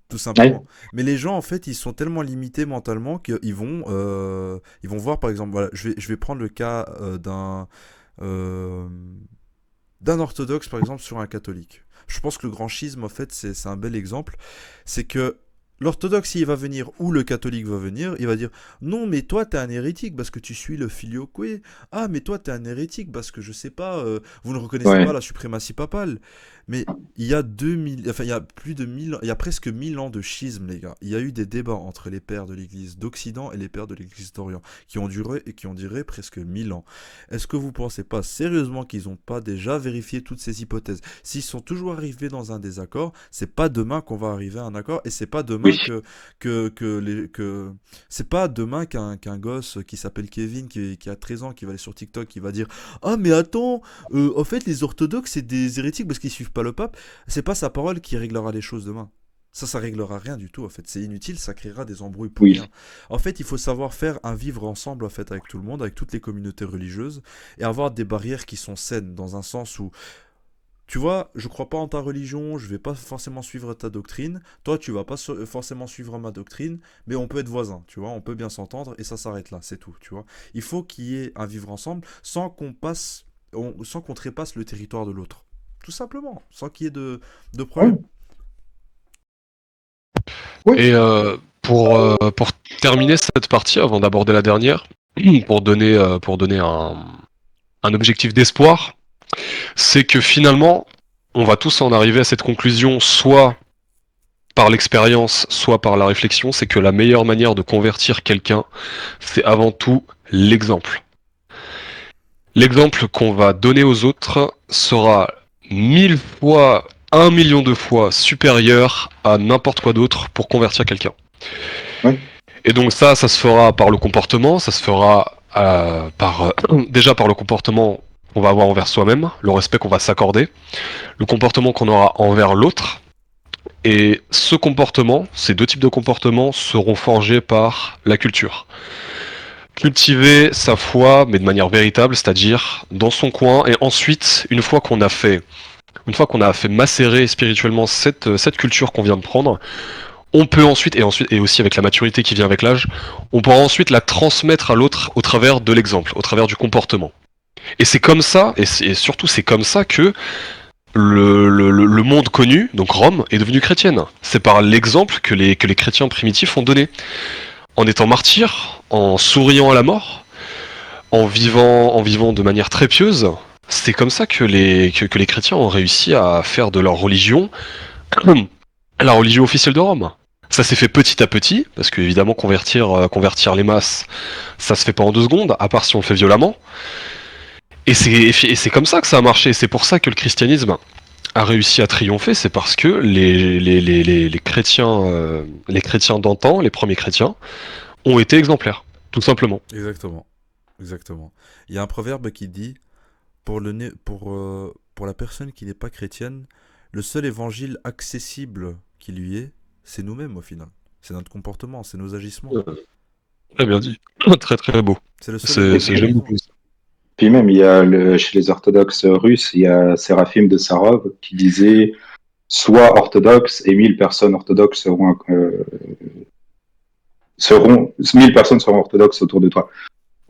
[SPEAKER 1] tout
[SPEAKER 2] Ouais.
[SPEAKER 1] simplement. Mais les gens, en fait, ils sont tellement limités mentalement ils vont voir, par exemple, voilà, je vais prendre le cas euh, d'un orthodoxe, par exemple, sur un catholique. Je pense que le grand schisme, en fait, c'est un bel exemple. C'est que l'orthodoxe, il va venir, ou le catholique va venir, il va dire non, mais toi, t'es un hérétique parce que tu suis le filioque. Ah, mais toi, t'es un hérétique parce que je sais pas, vous ne reconnaissez pas
[SPEAKER 2] Ouais.
[SPEAKER 1] la suprématie papale. Mais il y a 2000, enfin, il y a plus de 1000, il y a presque 1000 ans de schisme, les gars. Il y a eu des débats entre les pères de l'Église d'Occident et les pères de l'Église d'Orient qui ont duré presque 1000 ans. Est-ce que vous pensez pas sérieusement qu'ils n'ont pas déjà vérifié toutes ces hypothèses? S'ils sont toujours arrivés dans un désaccord, c'est pas demain qu'on va arriver à un accord et c'est pas demain
[SPEAKER 2] Oui.
[SPEAKER 1] c'est pas demain qu'un gosse qui s'appelle Kevin qui a 13 ans qui va aller sur TikTok qui va dire ah mais attends en fait les orthodoxes c'est des hérétiques parce qu'ils suivent pas le pape. C'est pas sa parole qui réglera les choses demain. Ça réglera rien du tout, en fait. C'est inutile, ça créera des embrouilles pour
[SPEAKER 2] Oui.
[SPEAKER 1] rien. En fait, il faut savoir faire un vivre ensemble, en fait, avec tout le monde, avec toutes les communautés religieuses, et avoir des barrières qui sont saines, dans un sens où, tu vois, je crois pas en ta religion, je vais pas forcément suivre ta doctrine, toi, tu vas pas forcément suivre ma doctrine, mais on peut être voisins, tu vois, on peut bien s'entendre, et ça s'arrête là, c'est tout, tu vois. Il faut qu'il y ait un vivre ensemble, sans qu'on trépasse le territoire de l'autre. Tout simplement, sans qu'il y ait de
[SPEAKER 2] Ouais.
[SPEAKER 1] problème.
[SPEAKER 2] Oui.
[SPEAKER 3] Et pour terminer cette partie, avant d'aborder la dernière, pour donner un objectif d'espoir, c'est que finalement, on va tous en arriver à cette conclusion, soit par l'expérience, soit par la réflexion, c'est que la meilleure manière de convertir quelqu'un, c'est avant tout l'exemple. L'exemple qu'on va donner aux autres sera 1000 fois, 1 million de fois supérieur à n'importe quoi d'autre pour convertir quelqu'un.
[SPEAKER 2] Ouais.
[SPEAKER 3] Et donc ça se fera par le comportement, ça se fera déjà par le comportement qu'on va avoir envers soi-même, le respect qu'on va s'accorder, le comportement qu'on aura envers l'autre. Et ce comportement, ces deux types de comportements seront forgés par la culture. Cultiver sa foi, mais de manière véritable, c'est-à-dire dans son coin, et ensuite, une fois qu'on a fait macérer spirituellement cette culture qu'on vient de prendre, on peut ensuite, et aussi avec la maturité qui vient avec l'âge, on pourra ensuite la transmettre à l'autre au travers de l'exemple, au travers du comportement. Et c'est comme ça, et surtout c'est comme ça que le monde connu, donc Rome, est devenu chrétienne. C'est par l'exemple que les chrétiens primitifs ont donné. En étant martyrs, en souriant à la mort, en vivant de manière très pieuse, c'est comme ça que les chrétiens ont réussi à faire de leur religion la religion officielle de Rome. Ça s'est fait petit à petit, parce que évidemment convertir les masses, ça se fait pas en 2 secondes, à part si on le fait violemment. Et c'est comme ça que ça a marché. C'est pour ça que le christianisme a réussi à triompher, c'est parce que les chrétiens d'antan, les premiers chrétiens, ont été exemplaires, tout simplement.
[SPEAKER 1] Exactement. Exactement. Il y a un proverbe qui dit pour la personne qui n'est pas chrétienne, le seul évangile accessible qui lui est, c'est nous-mêmes au final. C'est notre comportement, c'est nos agissements.
[SPEAKER 3] Très bien dit. Très très beau.
[SPEAKER 1] C'est le seul évangile.
[SPEAKER 3] J'aime beaucoup ça.
[SPEAKER 2] Puis même, chez les orthodoxes russes, il y a Séraphim de Sarov qui disait soit orthodoxe et 1000 personnes orthodoxes seront 1000 personnes seront orthodoxes autour de toi.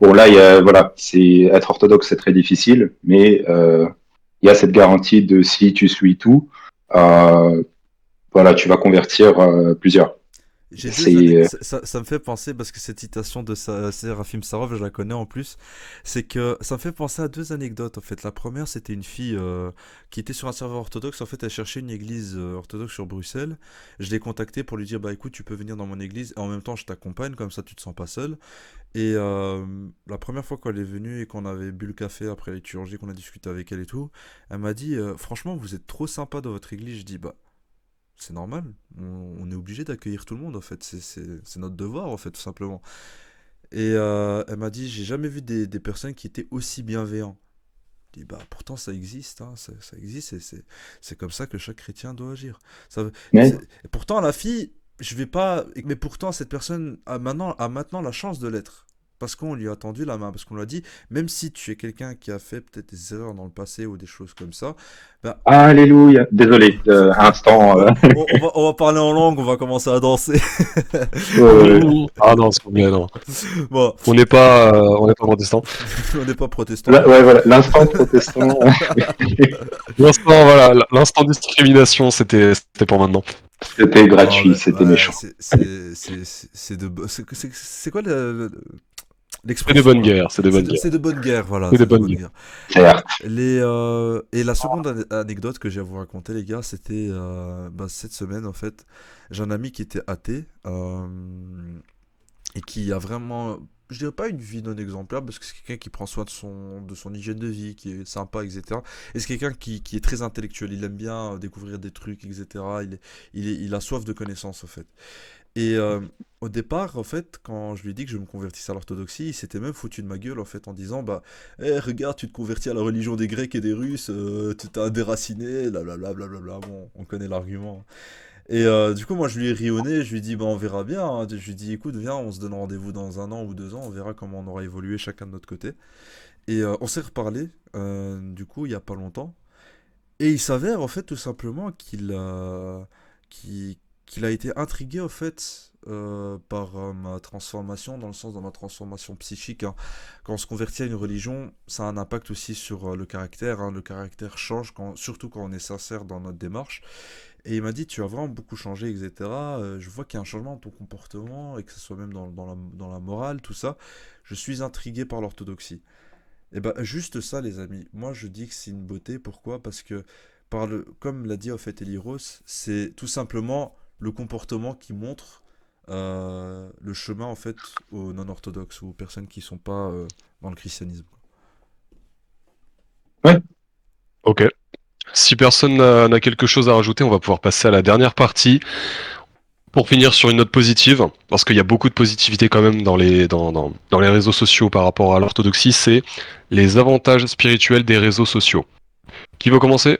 [SPEAKER 2] Bon, là, voilà, être orthodoxe, c'est très difficile, mais il y a cette garantie de si tu suis tout, voilà, tu vas convertir plusieurs.
[SPEAKER 1] Ça me fait penser, parce que cette citation de Séraphim Sarov, je la connais en plus, c'est que ça me fait penser à deux anecdotes en fait. La première, c'était une fille qui était sur un serveur orthodoxe. En fait, elle cherchait une église orthodoxe sur Bruxelles. Je l'ai contactée pour lui dire, bah écoute, tu peux venir dans mon église et en même temps je t'accompagne, comme ça tu te sens pas seul. Et la première fois qu'elle est venue et qu'on avait bu le café après la liturgie, qu'on a discuté avec elle et tout, elle m'a dit, franchement, vous êtes trop sympa dans votre église. Je dis, bah c'est normal, on est obligé d'accueillir tout le monde en fait, c'est notre devoir en fait tout simplement. Et elle m'a dit, j'ai jamais vu des personnes qui étaient aussi bienveillants. Je dis, bah pourtant ça existe, hein, ça existe et c'est comme ça que chaque chrétien doit agir.
[SPEAKER 2] Mais,
[SPEAKER 1] Et pourtant la fille, je vais pas, mais pourtant cette personne a maintenant la chance de l'être. Parce qu'on lui a tendu la main, parce qu'on lui a dit, même si tu es quelqu'un qui a fait peut-être des erreurs dans le passé ou des choses comme ça, bah,
[SPEAKER 2] alléluia. Désolé, instant.
[SPEAKER 1] on va parler en langue, on va commencer à danser.
[SPEAKER 3] Ah non, c'est bien, non.
[SPEAKER 1] Bon,
[SPEAKER 3] On n'est pas protestant.
[SPEAKER 1] on n'est pas protestant.
[SPEAKER 2] Ouais, voilà, l'instant protestant.
[SPEAKER 3] L'instant discrimination, c'était pour maintenant.
[SPEAKER 2] C'était gratuit,
[SPEAKER 1] Non,
[SPEAKER 2] c'était
[SPEAKER 1] ouais,
[SPEAKER 2] méchant.
[SPEAKER 1] c'est quoi
[SPEAKER 3] C'est de
[SPEAKER 1] l'expression
[SPEAKER 3] bonne
[SPEAKER 1] là?
[SPEAKER 3] guerre, c'est de bonne guerre.
[SPEAKER 1] C'est de bonne guerre, voilà,
[SPEAKER 3] C'est de
[SPEAKER 1] c'est de
[SPEAKER 3] bonne
[SPEAKER 1] bonne
[SPEAKER 3] guerre.
[SPEAKER 1] guerre.
[SPEAKER 2] Certes.
[SPEAKER 1] Et la seconde anecdote que j'ai à vous raconter, les gars, c'était cette semaine en fait. J'ai un ami qui était athée et qui a vraiment, je dirais pas une vie non exemplaire, parce que c'est quelqu'un qui prend soin de son hygiène de vie, qui est sympa, etc. Et c'est quelqu'un qui est très intellectuel, il aime bien découvrir des trucs, etc. Il a soif de connaissances, en fait. Et au départ, en fait, quand je lui ai dit que je me convertissais à l'orthodoxie, il s'était même foutu de ma gueule, en fait, en disant, bah, regarde, tu te convertis à la religion des Grecs et des Russes, tu t'es un déraciné, blablabla, blablabla, bon, on connaît l'argument. Et du coup, moi, je lui ai ri au nez, je lui ai dit, bah, on verra bien, hein. Je lui ai dit, écoute, viens, on se donne rendez-vous dans un an ou 2 ans, on verra comment on aura évolué chacun de notre côté. Et on s'est reparlé, du coup, il y a pas longtemps. Et il s'avère, en fait, tout simplement qu'il qu'il a été intrigué, en fait, par ma transformation, dans le sens de ma transformation psychique, hein. Quand on se convertit à une religion, ça a un impact aussi sur le caractère, hein. Le caractère change, surtout quand on est sincère dans notre démarche. Et il m'a dit, tu as vraiment beaucoup changé, etc. Je vois qu'il y a un changement dans ton comportement, et que ce soit même dans la morale, tout ça. Je suis intrigué par l'orthodoxie. Et ben juste ça, les amis. Moi, je dis que c'est une beauté. Pourquoi? Parce que, comme l'a dit en fait Eliros, c'est tout simplement le comportement qui montre le chemin en fait aux non-orthodoxes ou aux personnes qui sont pas dans le christianisme.
[SPEAKER 2] Ouais.
[SPEAKER 3] Ok. Si personne n'a quelque chose à rajouter, on va pouvoir passer à la dernière partie. Pour finir sur une note positive, parce qu'il y a beaucoup de positivité quand même dans les réseaux sociaux par rapport à l'orthodoxie, c'est les avantages spirituels des réseaux sociaux. Qui veut commencer?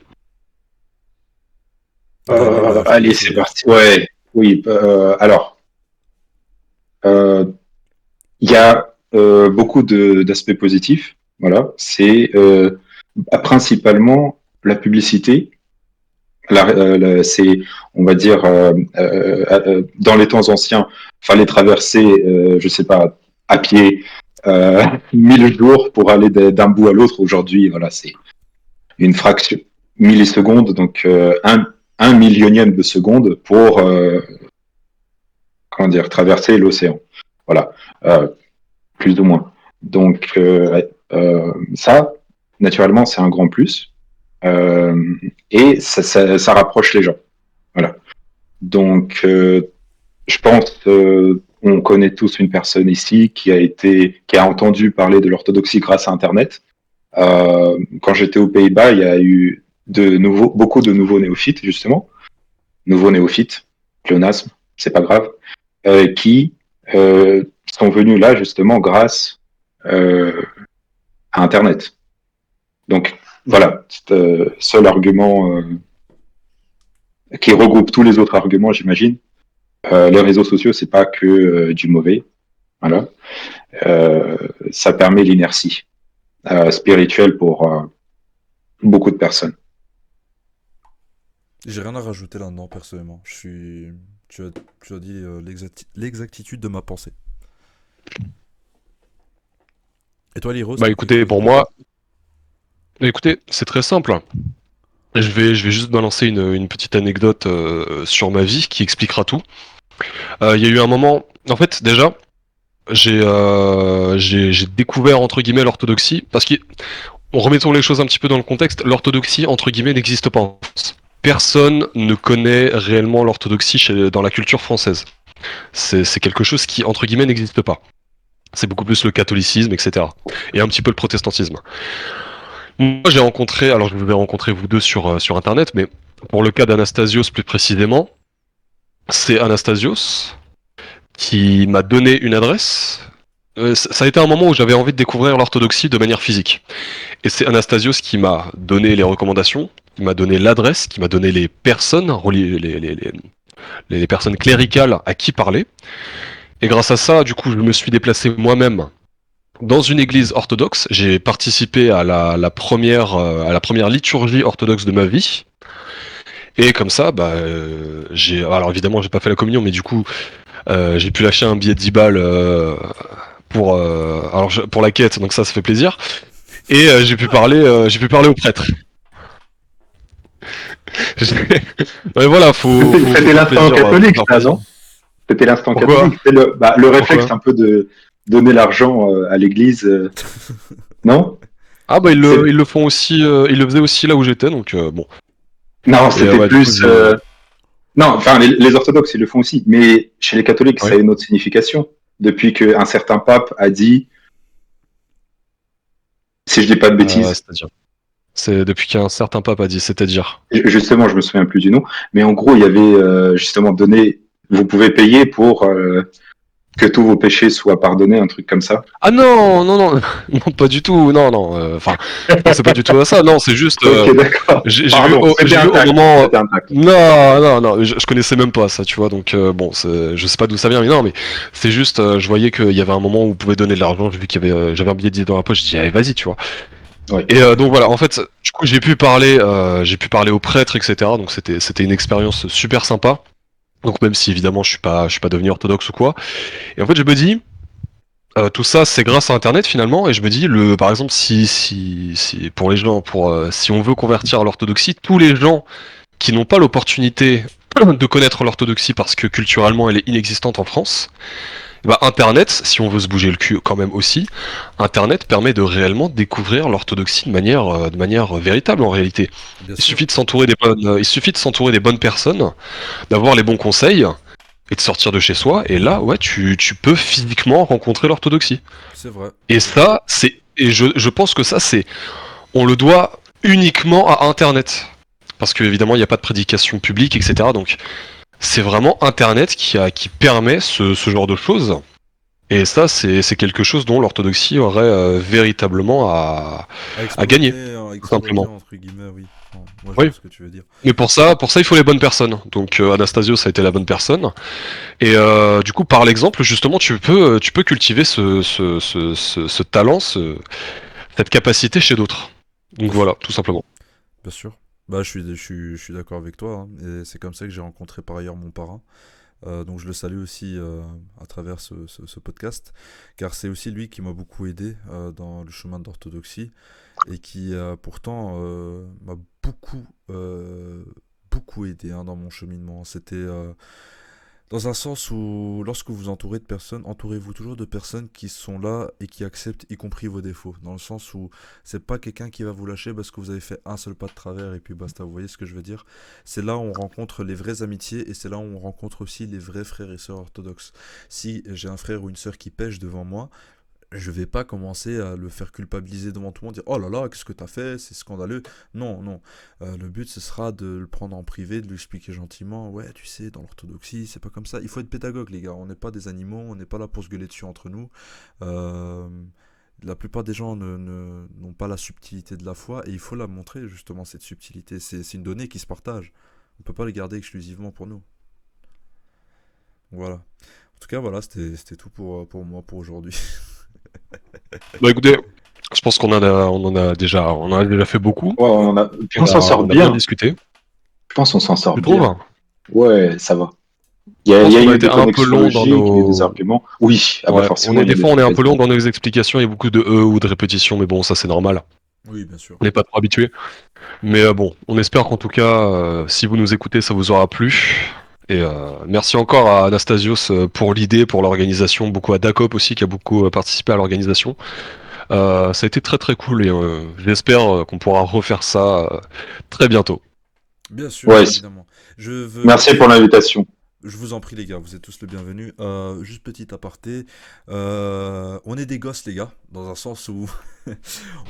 [SPEAKER 1] Je te
[SPEAKER 2] Allez,
[SPEAKER 1] laisse
[SPEAKER 2] c'est
[SPEAKER 1] aller.
[SPEAKER 2] parti. Ouais, oui. Alors, euh, il y a beaucoup d'aspects positifs. Voilà, c'est principalement la publicité. C'est, on va dire, dans les temps anciens, fallait traverser, je sais pas, à pied 1000 jours pour aller d'un bout à l'autre. Aujourd'hui, voilà, c'est une fraction milliseconde, donc un millionième de seconde pour comment dire traverser l'océan. Voilà, plus ou moins. Donc ça, naturellement, c'est un grand plus. Et ça rapproche les gens. Voilà. Donc, je pense, on connaît tous une personne ici qui a entendu parler de l'orthodoxie grâce à Internet. Quand j'étais aux Pays-Bas, il y a eu beaucoup de nouveaux néophytes, justement, nouveaux néophytes, pléonasme, c'est pas grave, qui sont venus là, justement, grâce à Internet. Donc, voilà, c'est seul argument qui regroupe tous les autres arguments, j'imagine. Les réseaux sociaux, c'est pas que du mauvais. Voilà. Ça permet l'inertie spirituelle pour beaucoup de personnes.
[SPEAKER 1] J'ai rien à rajouter là-dedans, personnellement. Tu as, tu as dit l'exactitude de ma pensée. Et toi, Liro,
[SPEAKER 3] Bah
[SPEAKER 1] c'était quelque
[SPEAKER 3] écoutez,
[SPEAKER 1] chose de
[SPEAKER 3] pour
[SPEAKER 1] plus?
[SPEAKER 3] moi, écoutez, c'est très simple. Je vais juste balancer une petite anecdote sur ma vie qui expliquera tout. Il y a eu un moment, en fait, déjà, j'ai découvert entre guillemets l'orthodoxie parce que remettons les choses un petit peu dans le contexte. L'orthodoxie entre guillemets n'existe pas en France. Personne ne connaît réellement l'orthodoxie dans la culture française. C'est quelque chose qui entre guillemets n'existe pas. C'est beaucoup plus le catholicisme, etc. Et un petit peu le protestantisme. Moi, j'ai rencontré, alors je vous ai rencontré vous deux sur Internet, mais pour le cas d'Anastasios plus précisément, c'est Anastasios qui m'a donné une adresse. Ça a été un moment où j'avais envie de découvrir l'orthodoxie de manière physique. Et c'est Anastasios qui m'a donné les recommandations, qui m'a donné l'adresse, qui m'a donné les personnes, les personnes cléricales à qui parler. Et grâce à ça, du coup, je me suis déplacé moi-même dans une église orthodoxe. J'ai participé à à la première liturgie orthodoxe de ma vie. Et comme ça, alors évidemment, j'ai pas fait la communion, mais du coup, j'ai pu lâcher un billet de 10 balles pour la quête, donc ça fait plaisir. Et j'ai pu parler au prêtre. Ouais, voilà, faut
[SPEAKER 2] C'était
[SPEAKER 3] faire
[SPEAKER 2] l'instant
[SPEAKER 3] plaisir.
[SPEAKER 2] catholique,
[SPEAKER 3] Faire
[SPEAKER 2] ça,
[SPEAKER 3] plaisir.
[SPEAKER 2] non? C'était l'instant
[SPEAKER 3] Pourquoi?
[SPEAKER 2] catholique. C'est le réflexe
[SPEAKER 3] Pourquoi?
[SPEAKER 2] un peu de donner l'argent à l'église, non?
[SPEAKER 3] Ah bah
[SPEAKER 2] C'est
[SPEAKER 3] ils le font aussi, ils le faisaient aussi là où j'étais, donc bon.
[SPEAKER 2] Non,
[SPEAKER 3] Et
[SPEAKER 2] c'était
[SPEAKER 3] ouais, du coup
[SPEAKER 2] plus.
[SPEAKER 3] j'ai.
[SPEAKER 2] Non, enfin, les orthodoxes, ils le font aussi, mais chez les catholiques, ça
[SPEAKER 3] Ouais.
[SPEAKER 2] a une autre signification. Depuis qu'un certain pape a dit, si je dis pas de bêtises,
[SPEAKER 3] C'est-à-dire. C'est depuis qu'un certain pape a dit, c'est-à-dire.
[SPEAKER 2] justement, je me souviens plus du nom, mais en gros, il y avait justement donné, vous pouvez payer pour que tous vos péchés soient pardonnés, un truc comme ça.
[SPEAKER 3] Ah non, non, non, non, pas du tout, non, non. Enfin, je pensais pas du tout à ça. Non, c'est juste,
[SPEAKER 2] Ok, d'accord. Pardon, c'était
[SPEAKER 3] j'ai
[SPEAKER 2] un
[SPEAKER 3] vu au
[SPEAKER 2] tact.
[SPEAKER 3] moment.
[SPEAKER 2] C'était un tact.
[SPEAKER 3] Non, non, non, je connaissais même pas ça, tu vois. Donc bon, je sais pas d'où ça vient, mais non, mais c'est juste, je voyais qu'il y avait un moment où vous pouvez donner de l'argent. J'ai vu qu'il y avait, j'avais un billet de 10 dans la poche. Je dis, allez, vas-y, tu vois.
[SPEAKER 2] Ouais.
[SPEAKER 3] Et donc voilà, en fait, du coup, j'ai pu parler au prêtre, etc. Donc c'était une expérience super sympa. Donc même si évidemment je suis pas devenu orthodoxe ou quoi. Et en fait, je me dis. Tout ça, c'est grâce à Internet finalement, et je me dis, par exemple, si pour les gens, si on veut convertir à l'orthodoxie, tous les gens qui n'ont pas l'opportunité de connaître l'orthodoxie parce que culturellement elle est inexistante en France, bah Internet, si on veut se bouger le cul quand même aussi, Internet permet de réellement découvrir l'orthodoxie de manière véritable en réalité.
[SPEAKER 1] Bien
[SPEAKER 3] Il
[SPEAKER 1] sûr,
[SPEAKER 3] suffit de s'entourer il suffit de s'entourer des bonnes personnes, d'avoir les bons conseils et de sortir de chez soi, et là, ouais, tu peux physiquement rencontrer l'orthodoxie.
[SPEAKER 1] c'est vrai,
[SPEAKER 3] Et
[SPEAKER 1] c'est vrai.
[SPEAKER 3] ça, je pense que ça, on le doit uniquement à Internet. Parce qu'évidemment, il n'y a pas de prédication publique, etc. Donc, c'est vraiment Internet qui permet ce genre de choses. Et ça, c'est quelque chose dont l'orthodoxie aurait véritablement à gagner,
[SPEAKER 1] À
[SPEAKER 3] tout
[SPEAKER 1] exploiter,
[SPEAKER 3] simplement.
[SPEAKER 1] entre guillemets, oui. Bon, moi, je
[SPEAKER 3] Oui.
[SPEAKER 1] vois ce que tu veux dire.
[SPEAKER 3] Mais pour ça, il faut les bonnes personnes. Donc, Anastasio, ça a été la bonne personne. Et du coup, par l'exemple, justement, tu peux cultiver ce talent, cette capacité chez d'autres. Donc
[SPEAKER 1] Bien sûr.
[SPEAKER 3] voilà, tout simplement.
[SPEAKER 1] Bien sûr. Bah, je suis d'accord avec toi, hein. Et c'est comme ça que j'ai rencontré par ailleurs mon parrain. Donc je le salue aussi à travers ce podcast, car c'est aussi lui qui m'a beaucoup aidé dans le chemin d'orthodoxie et qui pourtant m'a beaucoup, beaucoup aidé hein, dans mon cheminement. C'était dans un sens où, lorsque vous vous entourez de personnes, entourez-vous toujours de personnes qui sont là et qui acceptent, y compris vos défauts. Dans le sens où c'est pas quelqu'un qui va vous lâcher parce que vous avez fait un seul pas de travers et puis basta. Vous voyez ce que je veux dire? C'est là où on rencontre les vraies amitiés et c'est là où on rencontre aussi les vrais frères et sœurs orthodoxes. Si j'ai un frère ou une sœur qui pêche devant moi, je vais pas commencer à le faire culpabiliser devant tout le monde, dire oh là là, qu'est-ce que t'as fait, c'est scandaleux. Non, non. Le but, ce sera de le prendre en privé, de lui expliquer gentiment, ouais, tu sais, dans l'orthodoxie, c'est pas comme ça. Il faut être pédagogue, les gars. On n'est pas des animaux, on n'est pas là pour se gueuler dessus entre nous. Euh, la plupart des gens n'ont pas la subtilité de la foi et il faut la montrer, justement, cette subtilité. C'est une donnée qui se partage. On peut pas les garder exclusivement pour nous. Voilà. En tout cas, voilà, c'était tout pour moi pour aujourd'hui.
[SPEAKER 3] Bah écoutez, je pense on en a déjà fait beaucoup.
[SPEAKER 2] Ouais, puis on s'en sort
[SPEAKER 3] On a bien
[SPEAKER 2] bien.
[SPEAKER 3] discuté.
[SPEAKER 2] Je pense qu'on s'en sort
[SPEAKER 3] Tu
[SPEAKER 2] bien.
[SPEAKER 3] trouves?
[SPEAKER 2] Ouais, ça va.
[SPEAKER 3] Je
[SPEAKER 2] Il
[SPEAKER 3] pense
[SPEAKER 2] y a
[SPEAKER 3] qu'on a
[SPEAKER 2] eu
[SPEAKER 3] été
[SPEAKER 2] des
[SPEAKER 3] un peu
[SPEAKER 2] connexions
[SPEAKER 3] long dans
[SPEAKER 2] logiques, il y a eu des
[SPEAKER 3] nos.
[SPEAKER 2] arguments. Oui, ah bah
[SPEAKER 3] Ouais,
[SPEAKER 2] forcément, il y
[SPEAKER 3] des
[SPEAKER 2] a des
[SPEAKER 3] fois on est
[SPEAKER 2] trucs
[SPEAKER 3] un
[SPEAKER 2] à se
[SPEAKER 3] peu long
[SPEAKER 2] dire.
[SPEAKER 3] dans nos explications, il y a beaucoup de ou de répétitions, mais bon, ça c'est normal.
[SPEAKER 1] Oui, bien sûr.
[SPEAKER 3] On n'est pas trop habitué. Mais bon, on espère qu'en tout cas, si vous nous écoutez, ça vous aura plu. Et merci encore à Anastasios pour l'idée, pour l'organisation, beaucoup à Dakop aussi qui a beaucoup participé à l'organisation. Ça a été très très cool et j'espère qu'on pourra refaire ça très bientôt.
[SPEAKER 1] Bien sûr,
[SPEAKER 2] Ouais,
[SPEAKER 1] évidemment. Je veux
[SPEAKER 2] merci pour
[SPEAKER 1] juste
[SPEAKER 2] l'invitation.
[SPEAKER 1] Je vous en prie les gars, vous êtes tous les bienvenus. Juste petit aparté, on est des gosses les gars, dans un sens où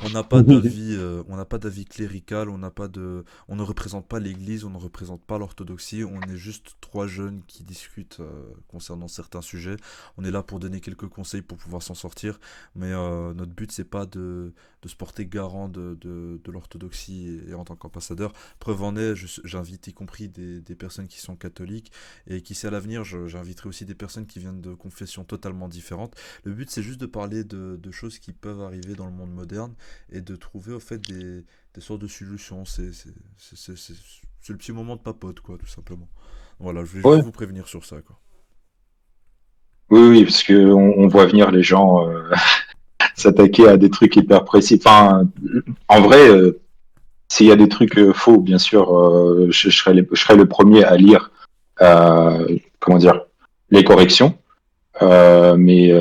[SPEAKER 1] on n'a pas d'avis, on n'a pas d'avis clérical, on ne représente pas l'Église, on ne représente pas l'orthodoxie. On est juste trois jeunes qui discutent concernant certains sujets. On est là pour donner quelques conseils pour pouvoir s'en sortir, mais notre but c'est pas de se porter garant de l'orthodoxie et en tant qu'ambassadeur. Preuve en est, j'invite y compris des personnes qui sont catholiques. Et qui sait à l'avenir, j'inviterai aussi des personnes qui viennent de confessions totalement différentes. Le but, c'est juste de parler de choses qui peuvent arriver dans le monde moderne et de trouver au fait des sortes de solutions. C'est le petit moment de papote, quoi, tout simplement. Voilà, je vais juste
[SPEAKER 2] Ouais.
[SPEAKER 1] vous prévenir sur ça, quoi.
[SPEAKER 2] Oui, oui, parce que on voit venir les gens s'attaquer à des trucs hyper précis. Enfin, en vrai, s'il y a des trucs faux, bien sûr, je serai le premier à lire, comment dire, les corrections. Mais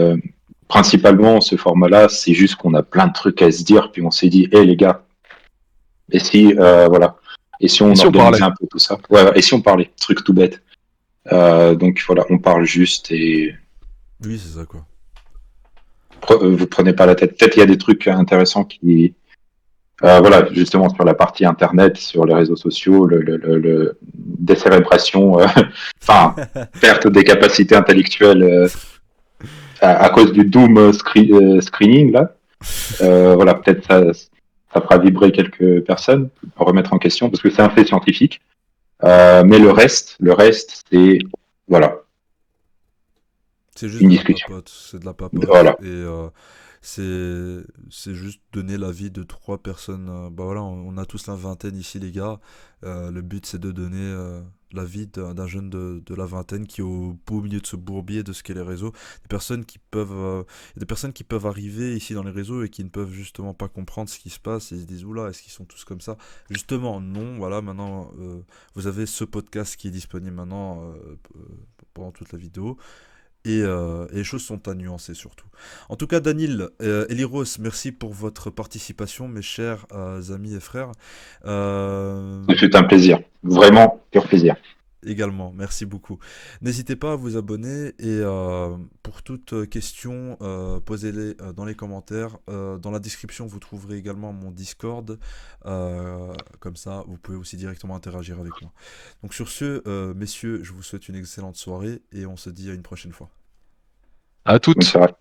[SPEAKER 2] principalement, ce format-là, c'est juste qu'on a plein de trucs à se dire, puis on s'est dit, hé les gars, et si, voilà, et si
[SPEAKER 3] Et
[SPEAKER 2] on
[SPEAKER 3] si on
[SPEAKER 2] organisait
[SPEAKER 3] parlait?
[SPEAKER 2] un peu tout ça, ouais, et si on parlait, truc tout bête. Donc voilà, on parle juste et
[SPEAKER 1] Oui, c'est ça, quoi.
[SPEAKER 2] vous prenez pas la tête. Peut-être il y a des trucs intéressants qui, voilà, justement sur la partie internet, sur les réseaux sociaux, le décérébration, enfin, perte des capacités intellectuelles à cause du doom screening là. Voilà, peut-être ça fera vibrer quelques personnes, remettre en question, parce que c'est un fait scientifique. Mais le reste, c'est voilà,
[SPEAKER 1] C'est juste
[SPEAKER 2] une
[SPEAKER 1] de la
[SPEAKER 2] discussion.
[SPEAKER 1] papote, c'est de la papote
[SPEAKER 2] Voilà.
[SPEAKER 1] et c'est juste donner l'avis de trois personnes. Bah voilà, on a tous la vingtaine ici les gars. Le but c'est de donner l'avis d'un jeune de la vingtaine qui est au beau milieu de ce bourbier de ce qu'est les réseaux. Des personnes qui peuvent arriver ici dans les réseaux et qui ne peuvent justement pas comprendre ce qui se passe et ils se disent oula, est-ce qu'ils sont tous comme ça? Justement non, voilà, maintenant vous avez ce podcast qui est disponible maintenant pendant toute la vidéo. Et les choses sont à nuancer surtout. En tout cas, Danil, Eliros, merci pour votre participation, mes chers amis et frères. Euh,
[SPEAKER 2] C'est un plaisir, vraiment pur plaisir.
[SPEAKER 1] Également, merci beaucoup. N'hésitez pas à vous abonner et pour toute question, posez-les dans les commentaires. Dans la description, vous trouverez également mon Discord. Comme ça, vous pouvez aussi directement interagir avec moi. Donc sur ce, messieurs, je vous souhaite une excellente soirée et on se dit à une prochaine fois.
[SPEAKER 3] À
[SPEAKER 2] Bonne
[SPEAKER 3] toutes!
[SPEAKER 2] soirée.